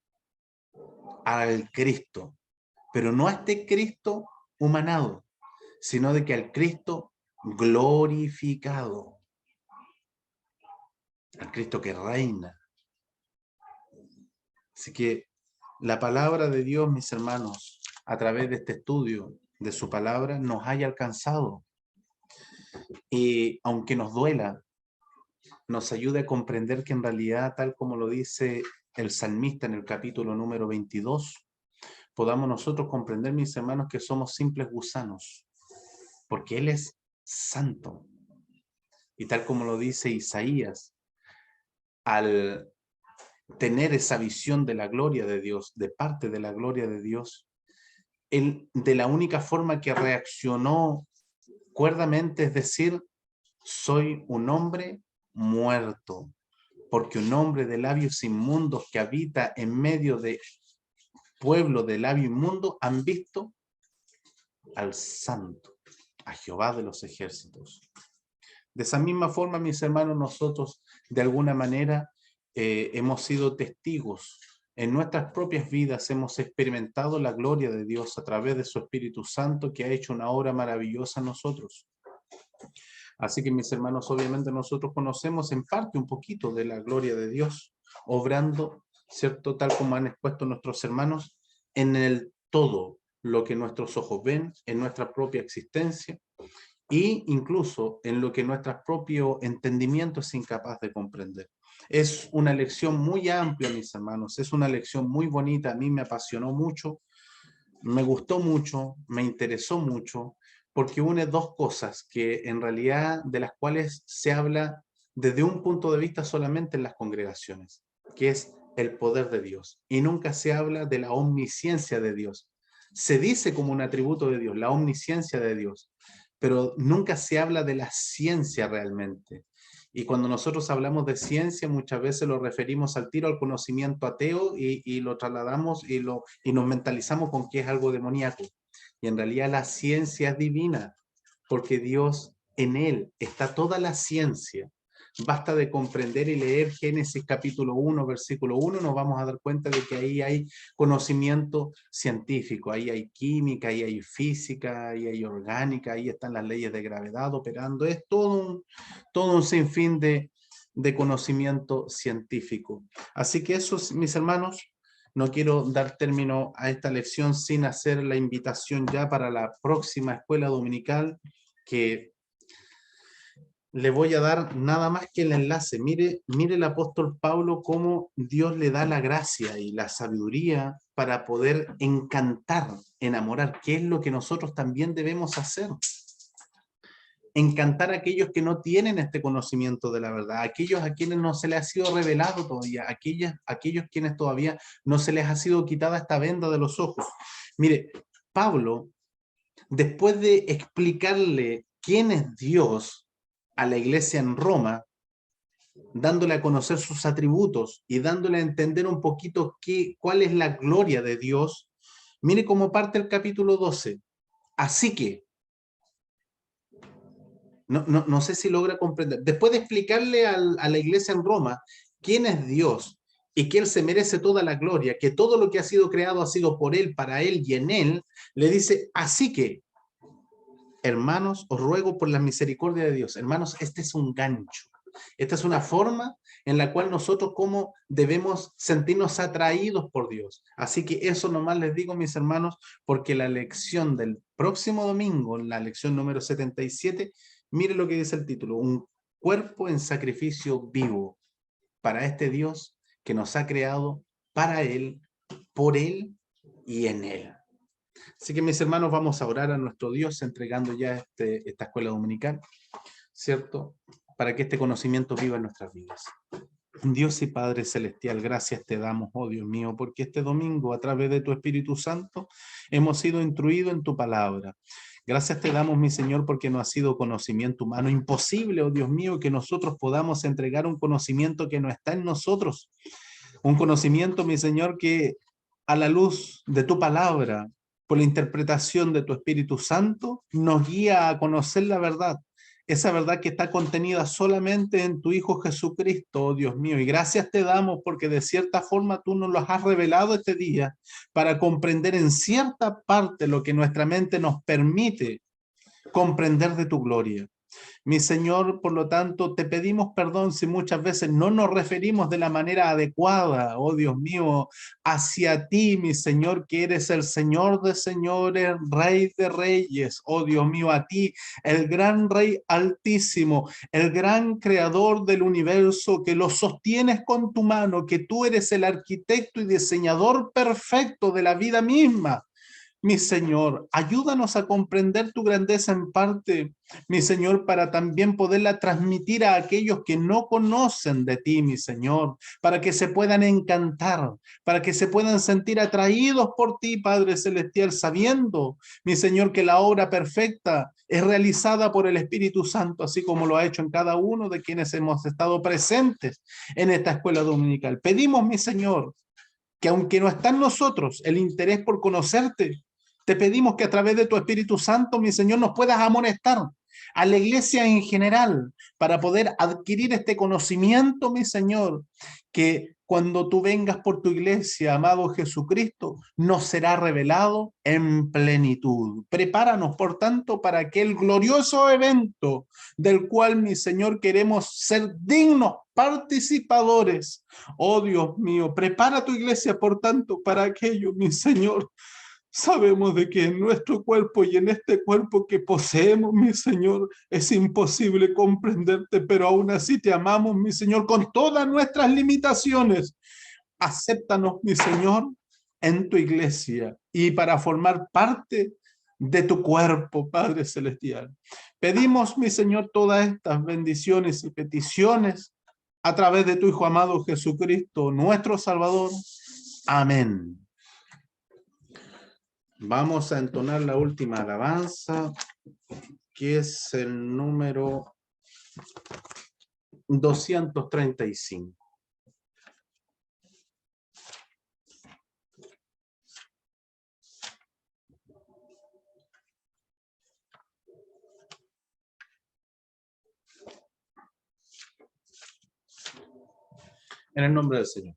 al Cristo, pero no a este Cristo humanado, sino de que al Cristo glorificado, al Cristo que reina. Así que la palabra de Dios, mis hermanos, a través de este estudio de su palabra, nos haya alcanzado. Y aunque nos duela, nos ayude a comprender que en realidad, tal como lo dice el salmista en el capítulo número 22, podamos nosotros comprender, mis hermanos, que somos simples gusanos, porque Él es santo. Y tal como lo dice Isaías, al tener esa visión de la gloria de Dios, de parte de la gloria de Dios, él de la única forma que reaccionó cuerdamente, es decir, soy un hombre muerto, porque un hombre de labios inmundos que habita en medio de pueblo de labio inmundo han visto al santo, a Jehová de los ejércitos. De esa misma forma, mis hermanos, nosotros de alguna manera hemos sido testigos en nuestras propias vidas, hemos experimentado la gloria de Dios a través de su Espíritu Santo, que ha hecho una obra maravillosa en nosotros. Así que, mis hermanos, obviamente nosotros conocemos en parte un poquito de la gloria de Dios, obrando, ¿cierto? Tal como han expuesto nuestros hermanos, en el todo lo que nuestros ojos ven, en nuestra propia existencia, e incluso en lo que nuestro propio entendimiento es incapaz de comprender. Es una lección muy amplia, mis hermanos, es una lección muy bonita, a mí me apasionó mucho, me gustó mucho, me interesó mucho, porque une dos cosas que en realidad de las cuales se habla desde un punto de vista solamente en las congregaciones, que es el poder de Dios, y nunca se habla de la omnisciencia de Dios. Se dice como un atributo de Dios, la omnisciencia de Dios, pero nunca se habla de la ciencia realmente. Y cuando nosotros hablamos de ciencia, muchas veces lo referimos al tiro al conocimiento ateo y lo trasladamos y nos mentalizamos con que es algo demoníaco. Y en realidad la ciencia es divina, porque Dios, en Él está toda la ciencia. Basta de comprender y leer Génesis capítulo 1, versículo 1, nos vamos a dar cuenta de que ahí hay conocimiento científico, ahí hay química, ahí hay física, ahí hay orgánica, ahí están las leyes de gravedad operando, es todo un sinfín de conocimiento científico. Así que eso, mis hermanos, no quiero dar término a esta lección sin hacer la invitación ya para la próxima escuela dominical, que le voy a dar nada más que el enlace. Mire el apóstol Pablo cómo Dios le da la gracia y la sabiduría para poder encantar, enamorar, que es lo que nosotros también debemos hacer. Encantar a aquellos que no tienen este conocimiento de la verdad, aquellos a quienes no se les ha sido revelado todavía, aquellos quienes todavía no se les ha sido quitada esta venda de los ojos. Mire, Pablo, después de explicarle quién es Dios a la iglesia en Roma, dándole a conocer sus atributos y dándole a entender un poquito cuál es la gloria de Dios, mire cómo parte el capítulo 12. Así que, no sé si logra comprender. Después de explicarle a la iglesia en Roma quién es Dios y que Él se merece toda la gloria, que todo lo que ha sido creado ha sido por Él, para Él y en Él, le dice, así que, hermanos, os ruego por la misericordia de Dios. Hermanos, este es un gancho. Esta es una forma en la cual nosotros como debemos sentirnos atraídos por Dios. Así que eso nomás les digo, mis hermanos, porque la lección del próximo domingo, la lección número 77, mire lo que dice el título, un cuerpo en sacrificio vivo para este Dios que nos ha creado para Él, por Él y en Él. Así que mis hermanos, vamos a orar a nuestro Dios entregando ya esta escuela dominical, ¿cierto? Para que este conocimiento viva en nuestras vidas. Dios y Padre Celestial, gracias te damos, oh Dios mío, porque este domingo a través de tu Espíritu Santo hemos sido instruidos en tu palabra. Gracias te damos, mi Señor, porque no ha sido conocimiento humano. Imposible, oh Dios mío, que nosotros podamos entregar un conocimiento que no está en nosotros. Un conocimiento, mi Señor, que a la luz de tu palabra, por la interpretación de tu Espíritu Santo, nos guía a conocer la verdad. Esa verdad que está contenida solamente en tu Hijo Jesucristo, oh Dios mío. Y gracias te damos porque de cierta forma tú nos lo has revelado este día para comprender en cierta parte lo que nuestra mente nos permite comprender de tu gloria. Mi Señor, por lo tanto, te pedimos perdón si muchas veces no nos referimos de la manera adecuada, oh Dios mío, hacia ti, mi Señor, que eres el Señor de señores, Rey de reyes, oh Dios mío, a ti, el gran Rey altísimo, el gran creador del universo, que lo sostienes con tu mano, que tú eres el arquitecto y diseñador perfecto de la vida misma. Mi Señor, ayúdanos a comprender tu grandeza en parte, mi Señor, para también poderla transmitir a aquellos que no conocen de ti, mi Señor, para que se puedan encantar, para que se puedan sentir atraídos por ti, Padre Celestial, sabiendo, mi Señor, que la obra perfecta es realizada por el Espíritu Santo, así como lo ha hecho en cada uno de quienes hemos estado presentes en esta escuela dominical. Pedimos, mi Señor, que aunque no está en nosotros el interés por conocerte, te pedimos que a través de tu Espíritu Santo, mi Señor, nos puedas amonestar a la iglesia en general para poder adquirir este conocimiento, mi Señor, que cuando tú vengas por tu iglesia, amado Jesucristo, nos será revelado en plenitud. Prepáranos, por tanto, para aquel glorioso evento del cual, mi Señor, queremos ser dignos participadores. Oh Dios mío, prepara tu iglesia, por tanto, para aquello, mi Señor. Sabemos de que en nuestro cuerpo y en este cuerpo que poseemos, mi Señor, es imposible comprenderte, pero aún así te amamos, mi Señor, con todas nuestras limitaciones. Acéptanos, mi Señor, en tu iglesia y para formar parte de tu cuerpo, Padre Celestial. Pedimos, mi Señor, todas estas bendiciones y peticiones a través de tu Hijo amado Jesucristo, nuestro Salvador. Amén. Vamos a entonar la última alabanza, que es el número 235. En el nombre del Señor.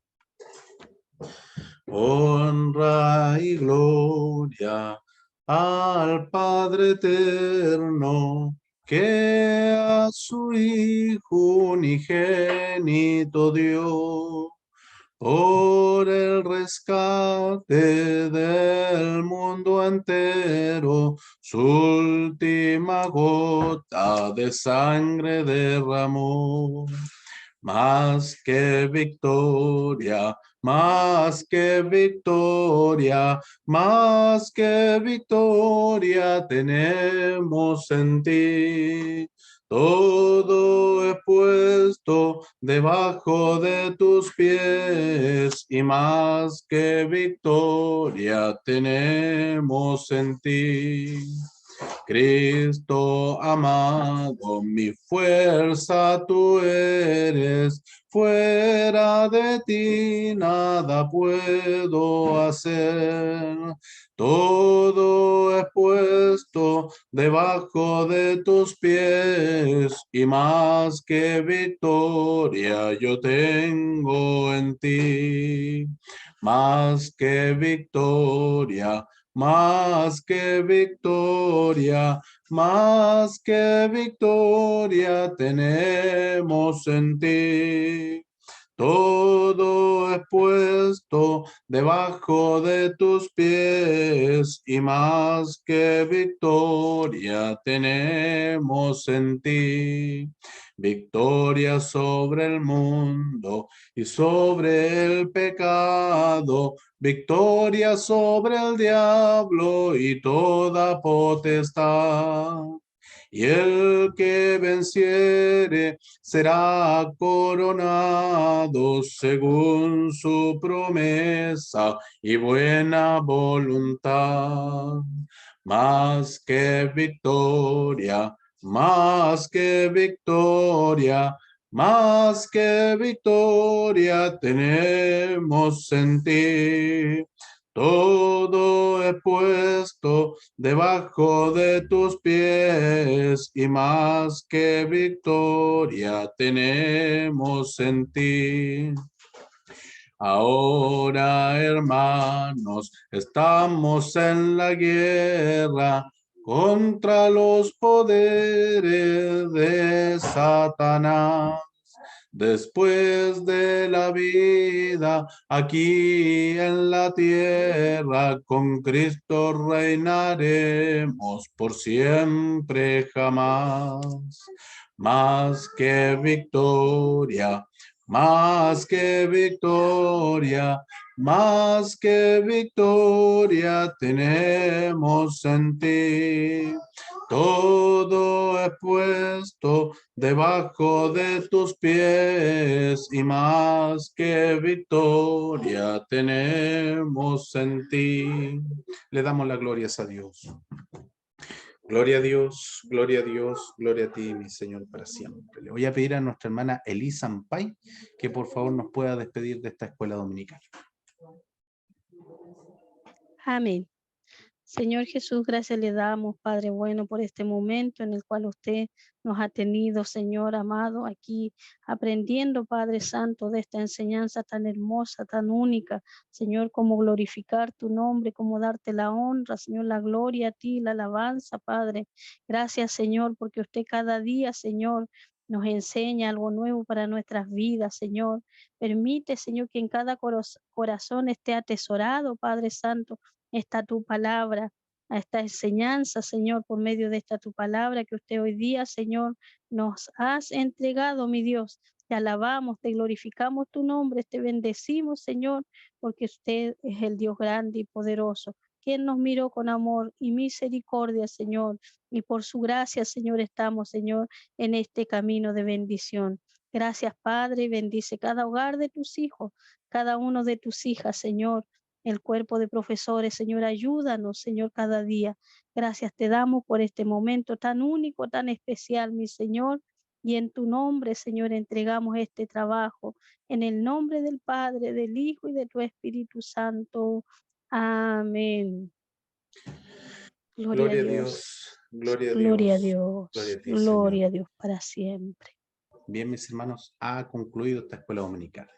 Honra y gloria al Padre eterno, que a su Hijo unigénito dio, por el rescate del mundo entero, su última gota de sangre derramó. Más que victoria, más que victoria, más que victoria tenemos en ti. Todo he puesto debajo de tus pies y más que victoria tenemos en ti. Cristo amado, mi fuerza tú eres, fuera de ti nada puedo hacer. Todo he puesto debajo de tus pies y más que victoria yo tengo en ti. Más que victoria, más que victoria, más que victoria tenemos en ti. Todo es puesto debajo de tus pies y más que victoria tenemos en ti. Victoria sobre el mundo y sobre el pecado, victoria sobre el diablo y toda potestad. Y el que venciere será coronado según su promesa y buena voluntad. Más que victoria, más que victoria, más que victoria tenemos en ti. Todo he puesto debajo de tus pies y más que victoria tenemos en ti. Ahora, hermanos, estamos en la guerra contra los poderes de Satanás. Después de la vida aquí en la tierra, con Cristo reinaremos por siempre jamás. Más que victoria, más que victoria, más que victoria tenemos en ti. Todo he puesto debajo de tus pies y más que victoria tenemos en ti. Le damos las glorias a Dios. Gloria a Dios, gloria a Dios, gloria a ti, mi Señor, para siempre. Le voy a pedir a nuestra hermana Elisa Ampay que por favor nos pueda despedir de esta escuela dominical. Amén. Señor Jesús, gracias le damos, Padre bueno, por este momento en el cual usted nos ha tenido, Señor amado, aquí aprendiendo, Padre Santo, de esta enseñanza tan hermosa, tan única, Señor, cómo glorificar tu nombre, cómo darte la honra, Señor, la gloria a ti, la alabanza, Padre. Gracias, Señor, porque usted cada día, Señor, nos enseña algo nuevo para nuestras vidas, Señor. Permite, Señor, que en cada corazón esté atesorado, Padre Santo, está tu palabra, a esta enseñanza, Señor, por medio de esta tu palabra que usted hoy día, Señor, nos has entregado, mi Dios. Te alabamos, te glorificamos tu nombre, te bendecimos, Señor, porque usted es el Dios grande y poderoso, quien nos miró con amor y misericordia, Señor, y por su gracia, Señor, estamos, Señor, en este camino de bendición. Gracias, Padre, bendice cada hogar de tus hijos, cada uno de tus hijas, Señor. El cuerpo de profesores, Señor, ayúdanos, Señor, cada día. Gracias te damos por este momento tan único, tan especial, mi Señor. Y en tu nombre, Señor, entregamos este trabajo. En el nombre del Padre, del Hijo y de tu Espíritu Santo. Amén. Gloria a Dios. Gloria a Dios. Gloria a Dios. Gloria a ti, Gloria a Señor. Dios para siempre. Bien, mis hermanos, ha concluido esta escuela dominical.